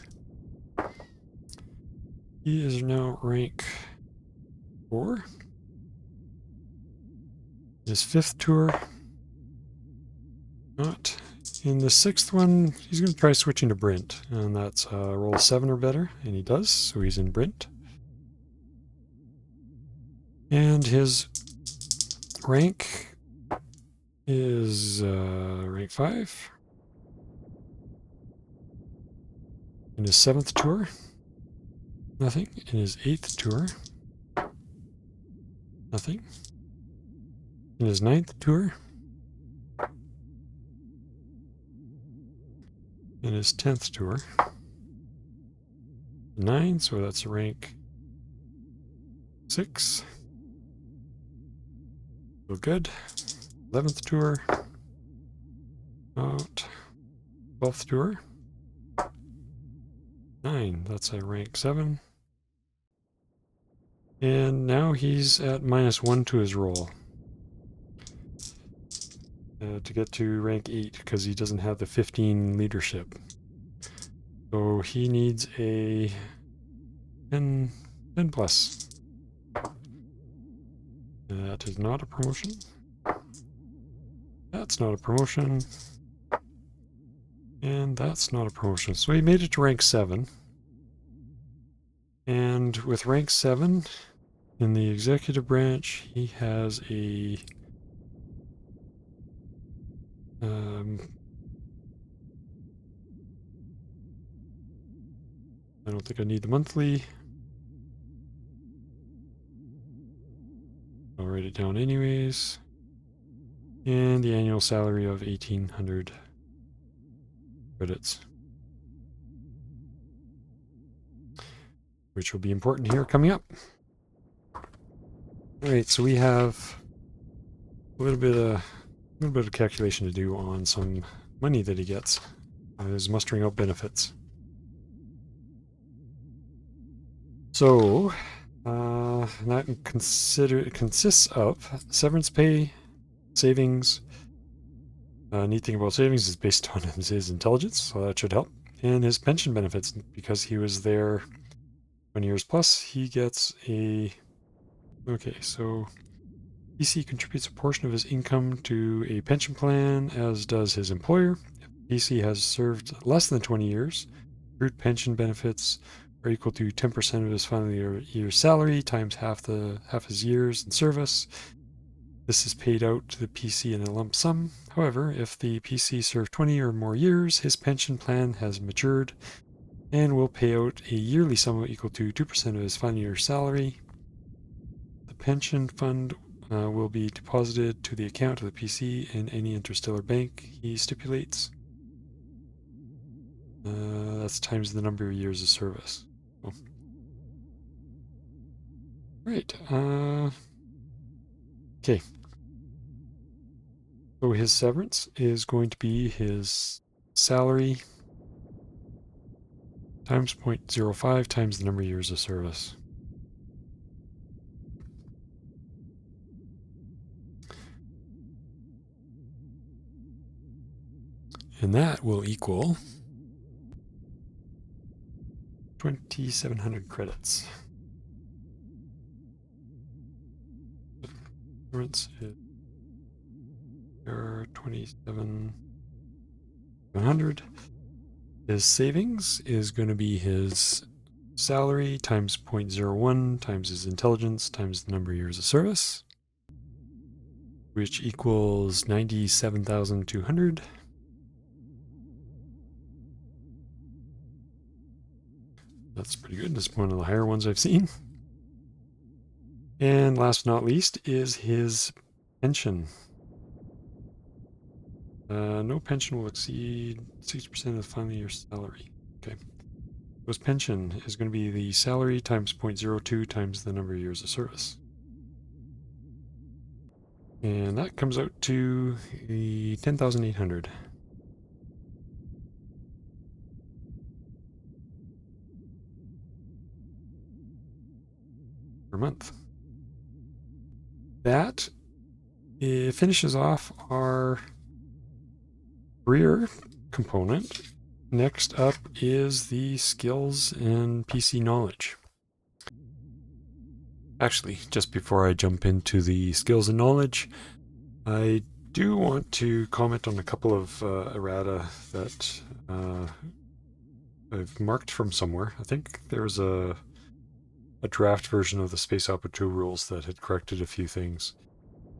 He is now rank 4. His 5th tour. Not. In the 6th one, he's going to try switching to Brint, and that's roll 7 or better, and he does, so he's in Brint. And his rank is rank 5. In his 7th tour, nothing. In his 8th tour, nothing. In his 9th tour, in his 10th tour, 9, so that's rank 6. So good. 11th tour, out. 12th tour, 9, that's a rank 7. And now he's at -1 to his roll. To get to rank 8, because he doesn't have the 15 leadership. So he needs a 10 plus. That is not a promotion. That's not a promotion. And that's not a promotion. So he made it to rank 7. And with rank 7, in the executive branch, he has a I don't think I need the monthly. I'll write it down anyways. And the annual salary of 1,800 credits, which will be important here coming up. All right, so we have a little bit of calculation to do on some money that he gets. Is mustering out benefits. So that consists of severance pay, savings. Neat thing about savings is based on his intelligence, so that should help. And his pension benefits, because he was there 20 years plus, he gets a... Okay, so PC contributes a portion of his income to a pension plan, as does his employer. If PC has served less than 20 years, accrued pension benefits are equal to 10% of his final year's salary times half his years in service. This is paid out to the PC in a lump sum. However, if the PC served 20 or more years, his pension plan has matured and will pay out a yearly sum equal to 2% of his final year's salary. The pension fund will be deposited to the account of the PC in any interstellar bank he stipulates. That's times the number of years of service. Oh. Right. Okay. So his severance is going to be his salary times 0.05 times the number of years of service. And that will equal 2,700 credits. Severance is 2,700. His savings is going to be his salary times 0.01 times his intelligence times the number of years of service, which equals 97,200. That's pretty good. That's one of the higher ones I've seen. And last but not least is his pension. No pension will exceed 60% of the final year's salary. Okay. So his pension is going to be the salary times 0.02 times the number of years of service. And that comes out to the 10,800. Per month. That finishes off our career component. Next up is the skills and PC knowledge. Actually, just before I jump into the skills and knowledge, I do want to comment on a couple of errata that I've marked from somewhere. I think there was a draft version of the Space Opera 2 rules that had corrected a few things.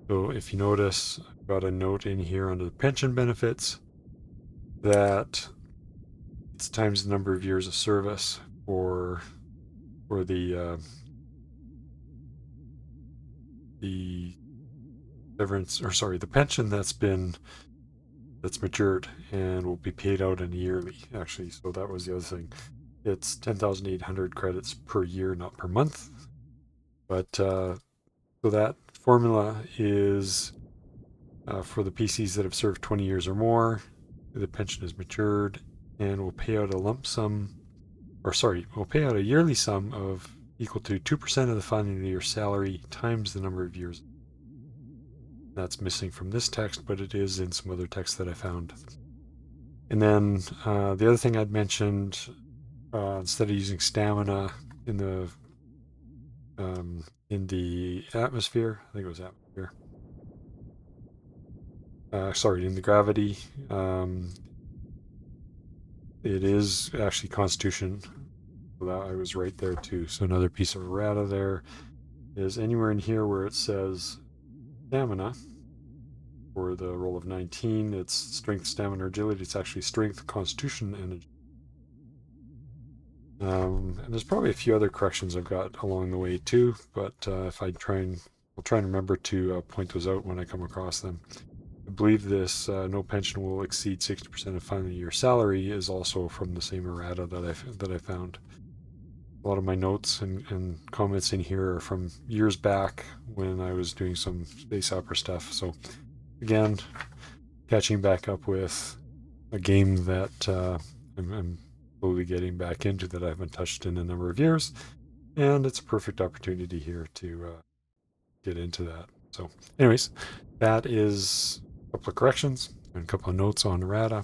So if you notice, I've got a note in here under the pension benefits that it's times the number of years of service for the severance, or sorry, the pension that's matured and will be paid out in yearly, actually. So that was the other thing. It's 10,800 credits per year, not per month. But so that formula is for the PCs that have served 20 years or more. The pension is matured and will pay out a lump sum, or sorry, will pay out a yearly sum of equal to 2% of the final year salary times the number of years. That's missing from this text, but it is in some other text that I found. And then the other thing I'd mentioned, instead of using stamina in the atmosphere, I think it was atmosphere. Sorry, in the gravity, it is actually Constitution. So that I was right there too. So another piece of errata there is anywhere in here where it says stamina for the roll of 19, it's strength, stamina, agility. It's actually strength, constitution, and agility. And there's probably a few other corrections I've got along the way too, but if I'll try and remember to point those out when I come across them. I believe this no pension will exceed 60% of final year salary is also from the same errata that I found. A lot of my notes and comments in here are from years back when I was doing some space opera stuff. So again, catching back up with a game that I'm slowly getting back into that I haven't touched in a number of years, and it's a perfect opportunity here to get into that. So anyways, that is a couple of corrections and a couple of notes on errata.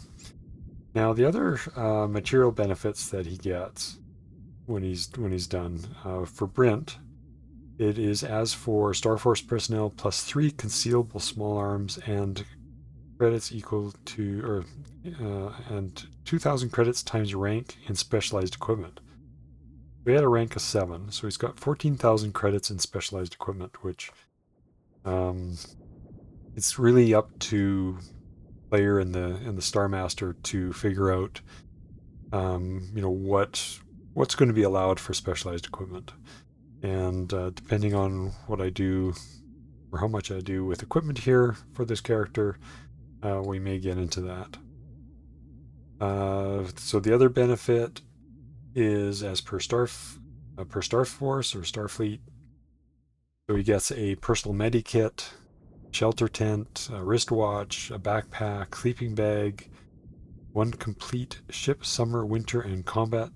Now the other material benefits that he gets when he's done for Brent, it is as for Star Force personnel plus 3 concealable small arms and credits equal to and 2,000 credits times rank in specialized equipment. We had a rank of 7, so he's got 14,000 credits in specialized equipment, which it's really up to player and the Star Master to figure out what's going to be allowed for specialized equipment. And depending on what I do or how much I do with equipment here for this character, we may get into that. So the other benefit is as per Star Force or Starfleet. So he gets a personal medikit, shelter tent, a wristwatch, a backpack, sleeping bag, 1 complete ship, summer, winter, and combat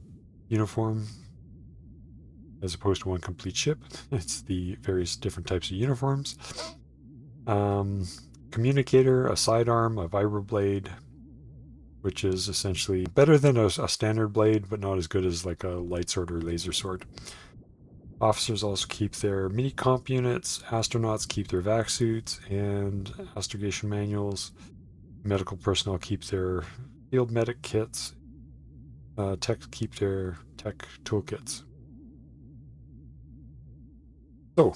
uniform, as opposed to 1 complete ship. It's the various different types of uniforms. Communicator, a sidearm, a vibroblade, which is essentially better than a standard blade, but not as good as like a light sword or laser sword. Officers also keep their mini comp units. Astronauts keep their vac suits and astrogation manuals. Medical personnel keep their field medic kits. Techs keep their tech toolkits. So,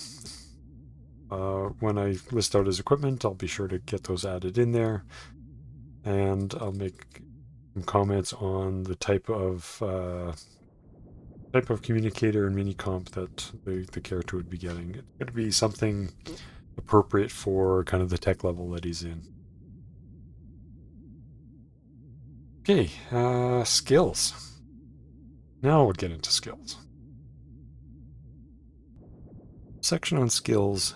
when I list out his equipment, I'll be sure to get those added in there. And I'll make some comments on the type of communicator and mini comp that the character would be getting. It's going to be something appropriate for kind of the tech level that he's in. Okay, skills. Now we'll get into skills. Section on skills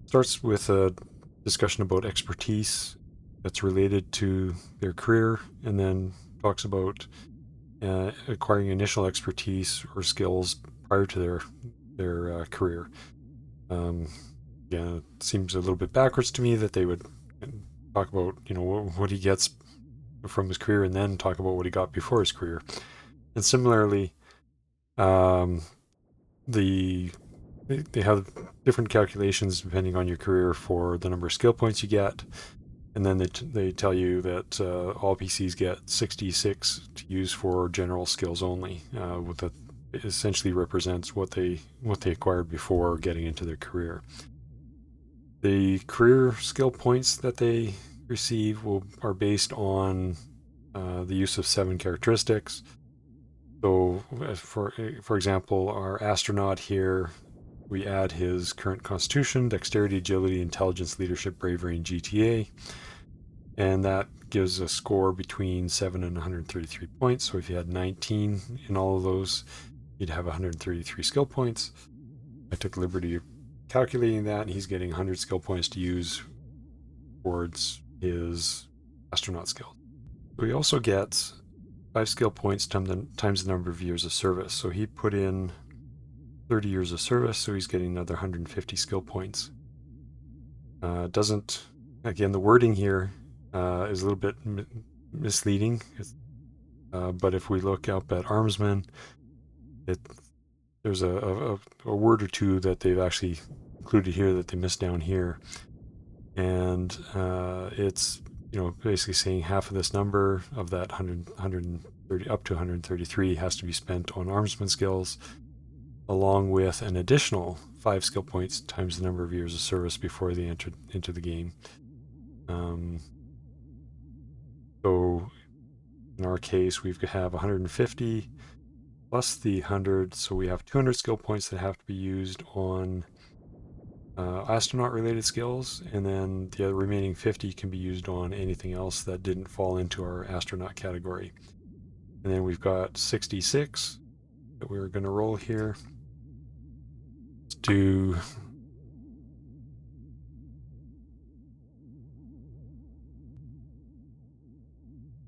starts with a discussion about expertise that's related to their career, and then talks about acquiring initial expertise or skills prior to their career. Yeah, it seems a little bit backwards to me that they would talk about what he gets from his career and then talk about what he got before his career. And similarly, the they have different calculations depending on your career for the number of skill points you get. And then they tell you that all PCs get 66 to use for general skills only. With the it essentially represents what they acquired before getting into their career. The career skill points that they receive are based on the use of 7 characteristics. So, for example, our astronaut here, we add his current constitution, dexterity, agility, intelligence, leadership, bravery, and GTA. And that gives a score between 7 and 133 points. So if you had 19 in all of those, you'd have 133 skill points. I took liberty of calculating that, and he's getting 100 skill points to use towards his astronaut skill. So he also gets 5 skill points times the number of years of service. So he put in 30 years of service, so he's getting another 150 skill points. Again, the wording here is a little bit misleading. But if we look up at Armsman, there's a word or two that they've actually included here that they missed down here. And it's basically saying half of this number of that 130 up to 133 has to be spent on Armsman skills, along with an additional 5 skill points times the number of years of service before they entered into the game. So in our case, we have 150 plus the 100, so we have 200 skill points that have to be used on astronaut-related skills, and then the other remaining 50 can be used on anything else that didn't fall into our astronaut category. And then we've got 66 that we're going to roll here. Let's do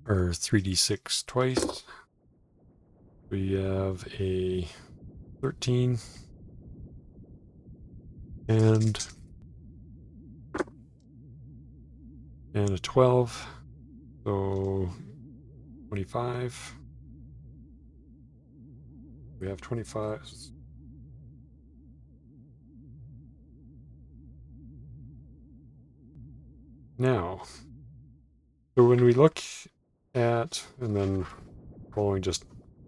our 3d6 twice. We have a 13 and a 12, so 25. We have 25. Now, so when we look at, and then the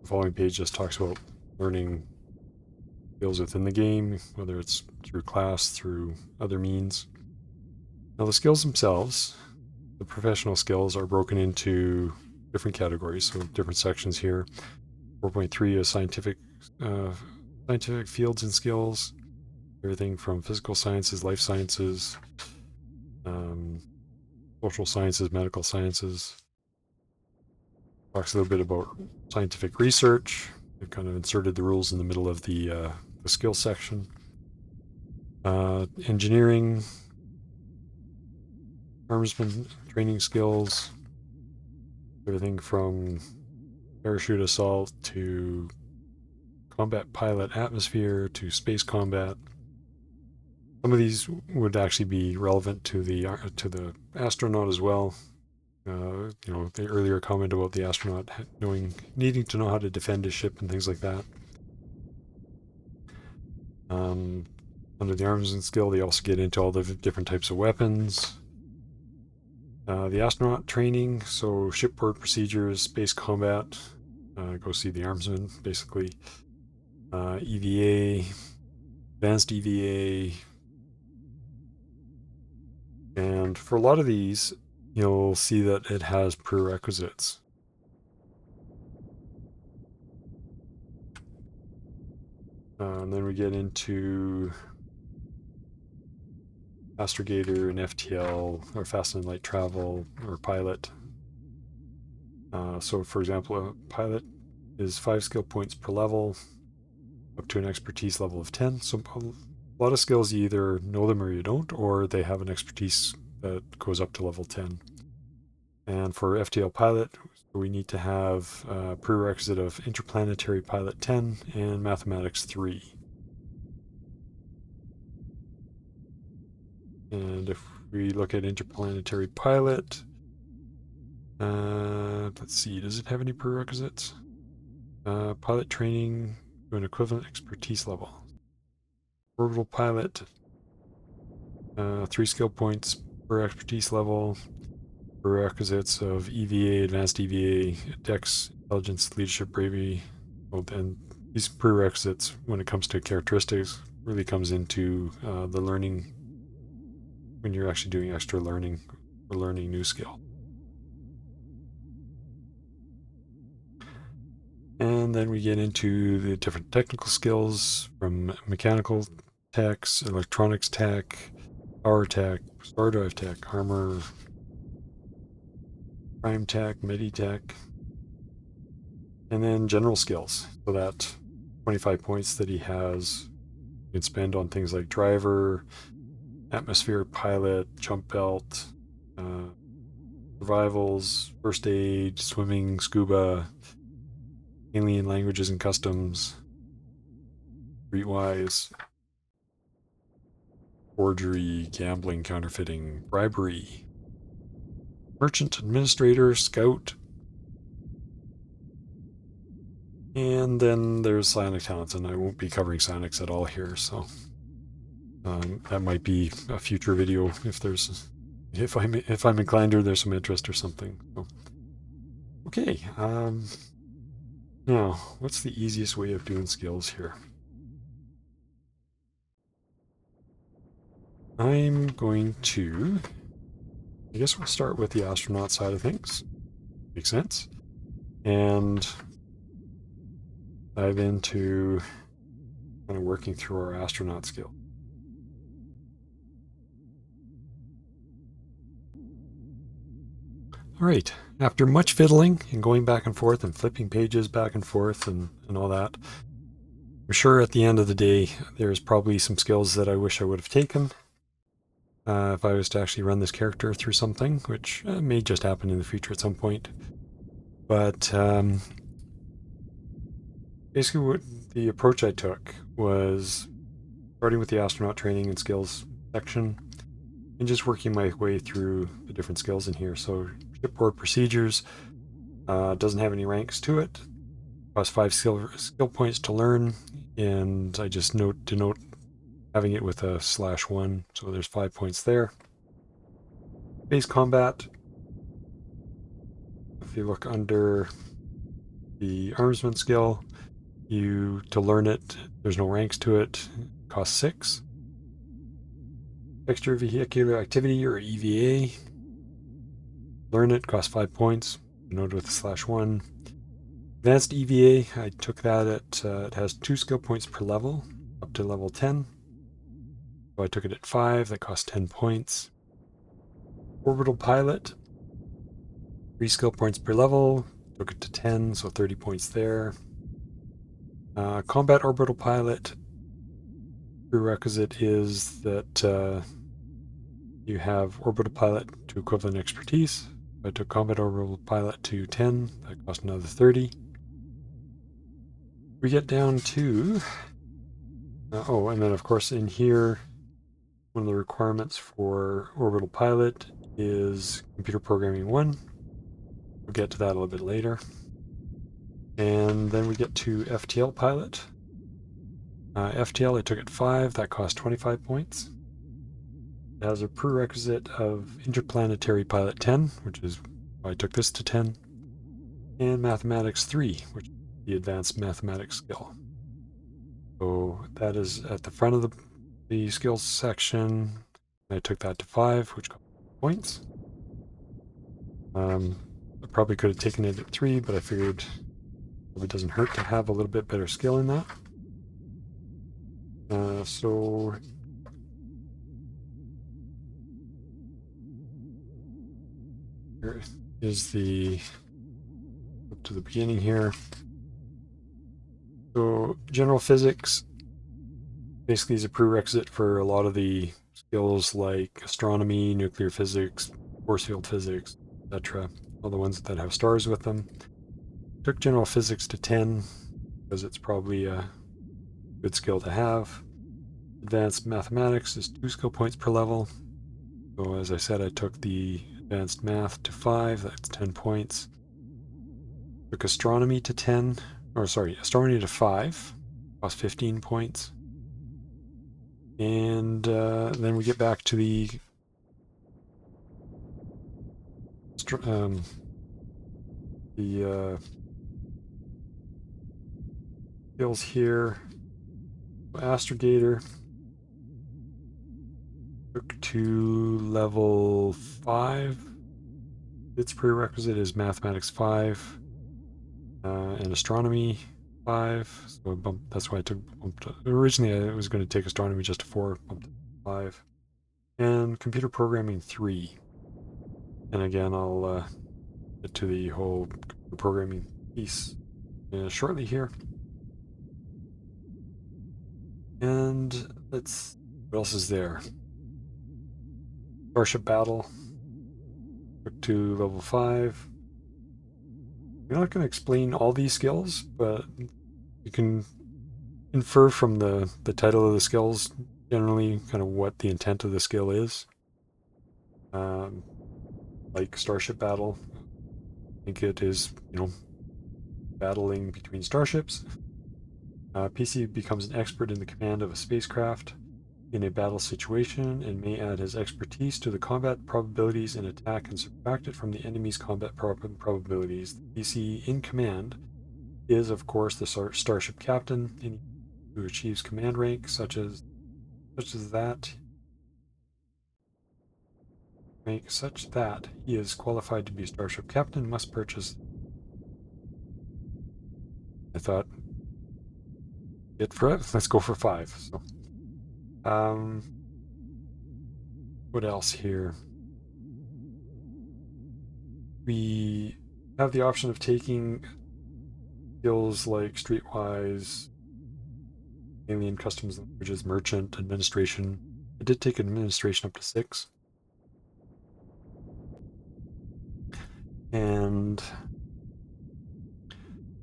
following page just talks about learning skills within the game, whether it's through class, through other means. Now the skills themselves, the professional skills, are broken into different categories, so different sections here. 4.3 is scientific fields and skills, everything from physical sciences, life sciences, social sciences, medical sciences. Talks a little bit about scientific research. They've kind of inserted the rules in the middle of the skill section. Engineering, armsman training skills, everything from parachute assault to combat pilot atmosphere to space combat. Some of these would actually be relevant to the astronaut as well. The earlier comment about the astronaut needing to know how to defend his ship and things like that. Under the armsman skill, they also get into all the different types of weapons. The astronaut training, so shipboard procedures, space combat. Go see the armsman, basically. EVA, advanced EVA. And for a lot of these, you'll see that it has prerequisites. And then we get into astrogator and FTL, or fast and light travel, or pilot. So for example, a pilot is 5 skill points per level, up to an expertise level of 10. So a lot of skills, you either know them or you don't, or they have an expertise that goes up to level 10. And for FTL pilot, we need to have a prerequisite of interplanetary pilot 10 and mathematics 3. And if we look at interplanetary pilot, let's see, does it have any prerequisites? Pilot training to an equivalent expertise level. orbital pilot, 3 skill points per expertise level, prerequisites of EVA, advanced EVA, Dex, intelligence, leadership, bravery. And these prerequisites, when it comes to characteristics, really comes into the learning when you're actually doing extra learning or learning new skill. And then we get into the different technical skills from mechanical techs, electronics tech, power tech, star drive tech, armor, prime tech, medi tech, and then general skills. So that 25 points that he has, you can spend on things like driver, atmosphere pilot, jump belt, survivals, first aid, swimming, scuba, alien languages and customs, streetwise, forgery, gambling, counterfeiting, bribery, merchant, administrator, scout, and then there's psionic talents, and I won't be covering psionics at all here, so that might be a future video if I'm inclined or there's some interest or something. So, okay, now what's the easiest way of doing skills here? I'm going to, I guess we'll start with the astronaut side of things. Makes sense. And dive into kind of working through our astronaut skill. All right, after much fiddling and going back and forth and flipping pages back and forth and all that, I'm sure at the end of the day, there's probably some skills that I wish I would have taken if I was to actually run this character through something, which may just happen in the future at some point. But basically what the approach I took was starting with the astronaut training and skills section and just working my way through the different skills in here. So shipboard procedures doesn't have any ranks to it. Costs 5 skill points to learn, and I just denote having it with a /1, so there's 5 points there. Base combat, if you look under the armsman skill, to learn it, there's no ranks to it, costs 6. Extravehicular activity, or EVA, learn it, costs 5 points, denoted with a /1. Advanced EVA, I took that at, it has 2 skill points per level, up to level 10. So I took it at 5, that cost 10 points. Orbital pilot, 3 skill points per level, took it to 10, so 30 points there. Combat orbital pilot, prerequisite is that you have orbital pilot to equivalent expertise. I took combat orbital pilot to 10, that cost another 30. We get down to, oh, and then of course in here, one of the requirements for orbital pilot is computer programming 1. We'll get to that a little bit later. And then we get to FTL pilot. FTL I took at 5, that cost 25 points. It has a prerequisite of interplanetary pilot 10, which is why I took this to 10. And mathematics 3, which is the advanced mathematics skill. So that is at the front of the skills section. I took that to 5, which cost points. I probably could have taken it at 3, but I figured it doesn't hurt to have a little bit better skill in that. So here is up to the beginning here. So general physics basically is a prerequisite for a lot of the skills like astronomy, nuclear physics, force field physics, etc. All the ones that have stars with them. Took general physics to 10 because it's probably a good skill to have. Advanced mathematics is 2 skill points per level. So as I said, I took the advanced math to 5, that's 10 points. Took astronomy to 10, or sorry, astronomy to 5, cost 15 points. And then we get back to the skills here. Astrogator took to level 5. Its prerequisite is mathematics 5 and astronomy 5. So that's why I bumped. Originally, I was going to take astronomy just to 4, bumped to 5, and computer programming 3. And again, I'll get to the whole computer programming piece shortly here. And what else is there? Starship Battle took to level 5. I'm not going to explain all these skills, but you can infer from the title of the skills generally kind of what the intent of the skill is. Like Starship Battle, I think it is, battling between starships. PC becomes an expert in the command of a spacecraft in a battle situation and may add his expertise to the combat probabilities and attack and subtract it from the enemy's combat probabilities. The PC in command is, of course, the starship captain, and who achieves command rank such as that he is qualified to be a starship captain must purchase. I thought, let's go for 5. So, what else here? We have the option of taking skills like Streetwise, Alien Customs Languages, Merchant, Administration. I did take Administration up to 6. And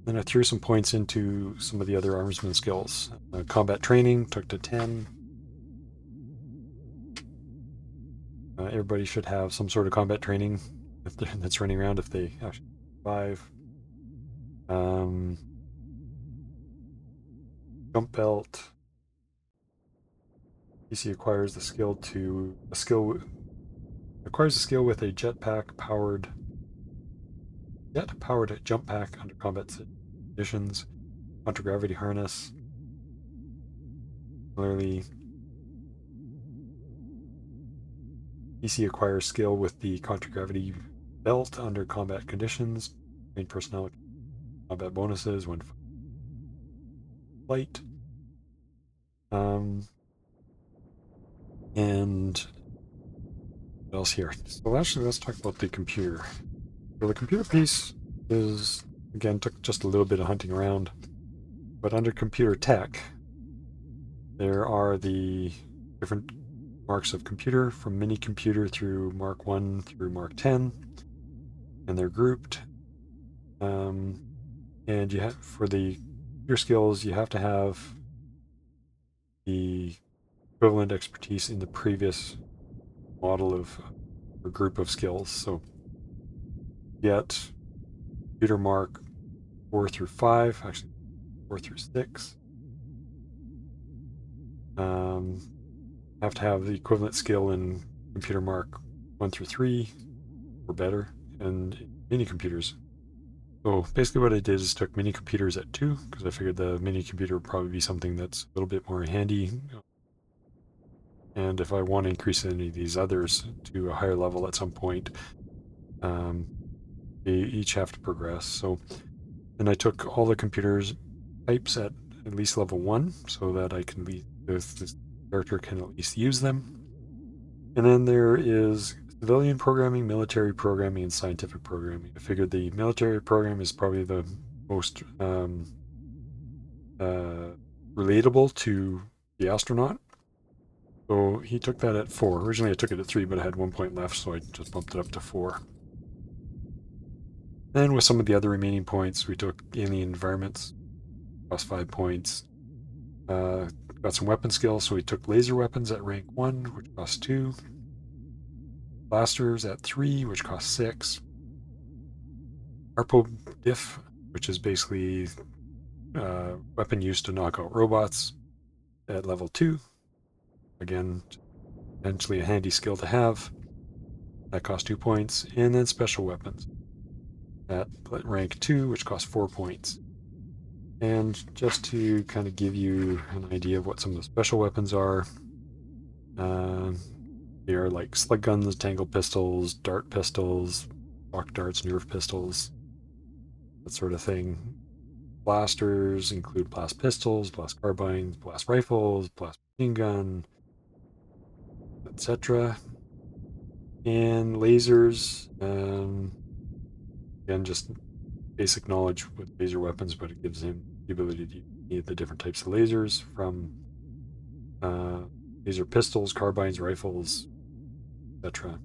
then I threw some points into some of the other armsman skills. Combat Training took to 10. Everybody should have some sort of combat training that's running around if they actually survive. Jump Belt. PC acquires the skill with a jet-powered jump pack under combat conditions. Contragravity harness. Similarly, PC acquires skill with the contragravity belt under combat conditions. Trained personnel combat bonuses when flight. And what else here? So actually, let's talk about the computer. So the computer piece is, again, took just a little bit of hunting around. But under computer tech, there are the different marks of computer from mini computer through Mark 1 through Mark 10. And they're grouped. And you have, for the computer skills, you have to have the equivalent expertise in the previous model of or group of skills. So get computer mark 4 through 5, actually 4 through 6. Have to have the equivalent skill in computer mark 1 through 3 or better, and mini computers. So basically what I did is took mini computers at 2, because I figured the mini computer would probably be something that's a little bit more handy. And if I want to increase any of these others to a higher level at some point, they each have to progress. So, and I took all the computers types at least level 1, so that I can this character can at least use them. And then there is civilian programming, military programming, and scientific programming. I figured the military program is probably the most relatable to the astronaut. So he took that at 4. Originally I took it at 3, but I had 1 point left, so I just bumped it up to 4. Then with some of the other remaining points, we took alien environments, cost 5 points. Got some weapon skills, so we took laser weapons at rank 1, which cost 2. Blasters at 3, which cost 6. Arpo diff, which is basically weapon used to knock out robots, at level 2. again, potentially a handy skill to have. That costs 2 points. And then special weapons at rank 2, which costs 4 points. And just to kind of give you an idea of what some of the special weapons are, they are like slug guns, tangle pistols, dart pistols, rock darts, nerve pistols, that sort of thing. Blasters include blast pistols, blast carbines, blast rifles, blast machine gun, etc. And lasers, again, just basic knowledge with laser weapons, but it gives him the ability to use the different types of lasers, from laser pistols, carbines, rifles, etc.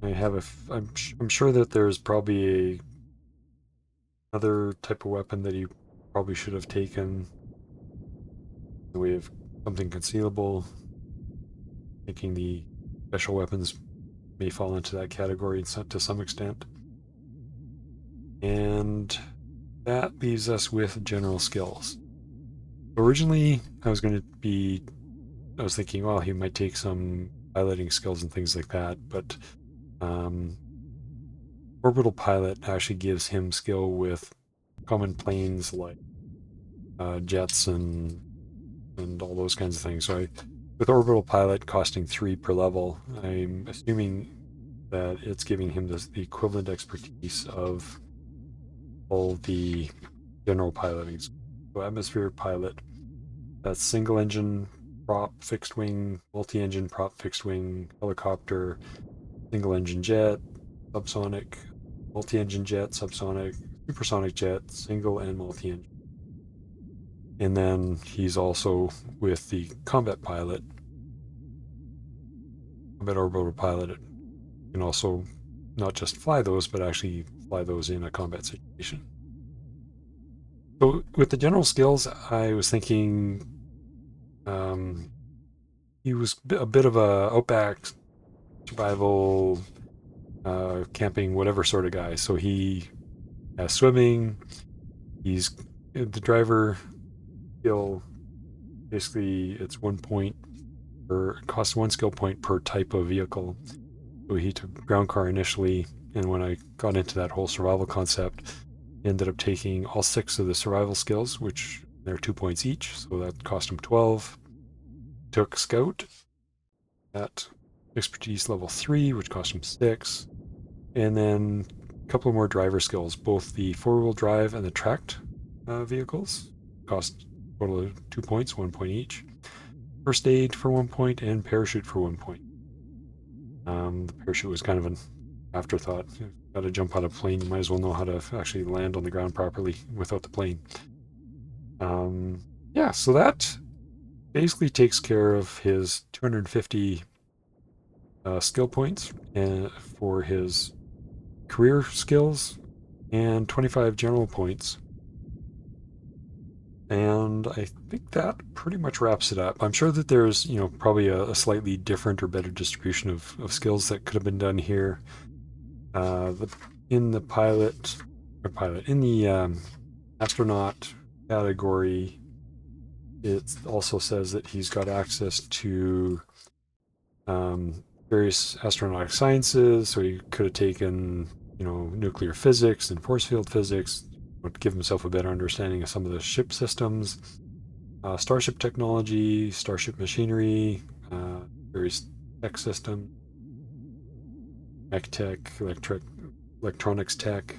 I have I'm sure that there's probably another type of weapon that he probably should have taken in the way of something concealable. Thinking the special weapons may fall into that category to some extent. And that leaves us with general skills. Originally, I was thinking, well, he might take some piloting skills and things like that, but orbital pilot actually gives him skill with common planes like jets and all those kinds of things. So with orbital pilot costing 3 per level, I'm assuming that it's giving him the equivalent expertise of all the general piloting. So atmosphere pilot, that's single engine prop fixed wing, multi-engine prop fixed wing, helicopter, single engine jet, subsonic, multi-engine jet, subsonic, supersonic jet, single and multi-engine. And then he's also with the combat pilot, combat orbital pilot. It can also not just fly those, but actually fly those in a combat situation. So with the general skills, I was thinking he was a bit of a outback survival, camping, whatever sort of guy. So he has swimming. He's the driver skill. Basically, it's 1 point costs 1 skill point per type of vehicle. So he took ground car initially, and when I got into that whole survival concept, ended up taking all 6 of the survival skills, which they're 2 points each, so that cost him 12. Took scout at expertise level 3, which cost him 6. And then a couple more driver skills, both the 4-wheel drive and the tracked vehicles, cost a total of 2 points, 1 point each. First aid for 1 point, and parachute for 1 point. The parachute was kind of an afterthought. You've got to jump out of a plane, you might as well know how to actually land on the ground properly without the plane. Yeah, so that basically takes care of his 250 skill points for his career skills, and 25 general points. And I think that pretty much wraps it up. I'm sure that there's, probably a slightly different or better distribution of skills that could have been done here. In the in the astronaut category, it also says that he's got access to various astronautic sciences. So he could have taken, nuclear physics and force field physics, to give himself a better understanding of some of the ship systems, starship technology, starship machinery, various tech systems, mech tech, electronics tech,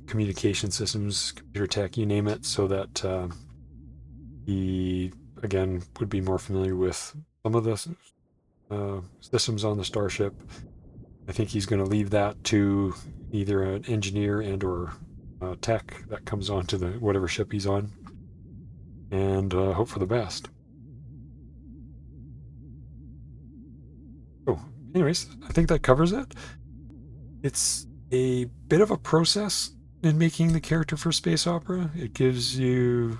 communication systems, computer tech, you name it, so that he, again, would be more familiar with some of the systems on the starship. I think he's going to leave that to either an engineer and or tech that comes onto the whatever ship he's on, and hope for the best. So, anyways, I think that covers it. It's a bit of a process in making the character for space opera. It gives you,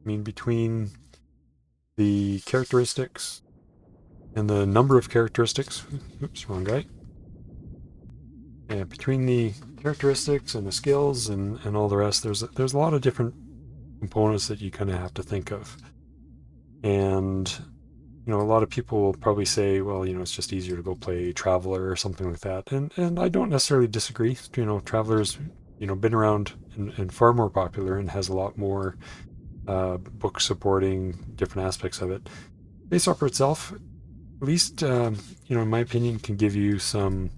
between the characteristics and the number of characteristics, oops, wrong guy. Yeah, between the characteristics and the skills and all the rest. There's a lot of different components that you kind of have to think of. And a lot of people will probably say, well, it's just easier to go play Traveler or something like that. And I don't necessarily disagree. Traveler's, been around and far more popular and has a lot more books supporting different aspects of it. Space Opera itself, at least, in my opinion, can give you some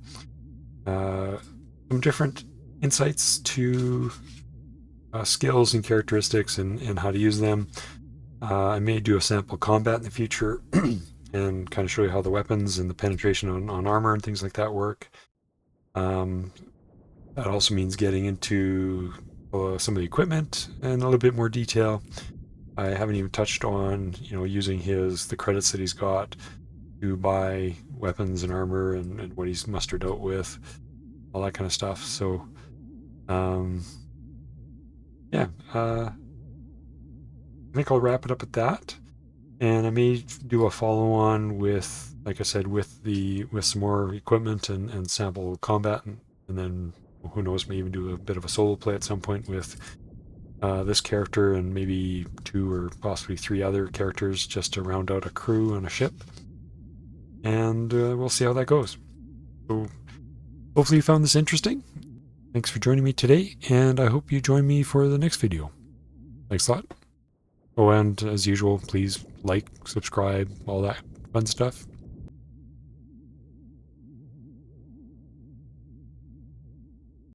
different insights to skills and characteristics and how to use them. I may do a sample combat in the future and kind of show you how the weapons and the penetration on armor and things like that work. That also means getting into some of the equipment in a little bit more detail. I haven't even touched on, using the credits that he's got to buy weapons and armor and what he's mustered out with, all that kind of stuff. So, yeah, I think I'll wrap it up at that. And I may do a follow-on with, like I said, with some more equipment and sample combat, and then who knows, may even do a bit of a solo play at some point with this character and maybe 2 or possibly 3 other characters just to round out a crew on a ship. And we'll see how that goes. So hopefully you found this interesting. Thanks for joining me today, and I hope you join me for the next video. Thanks a lot. Oh, and as usual, please like, subscribe, all that fun stuff.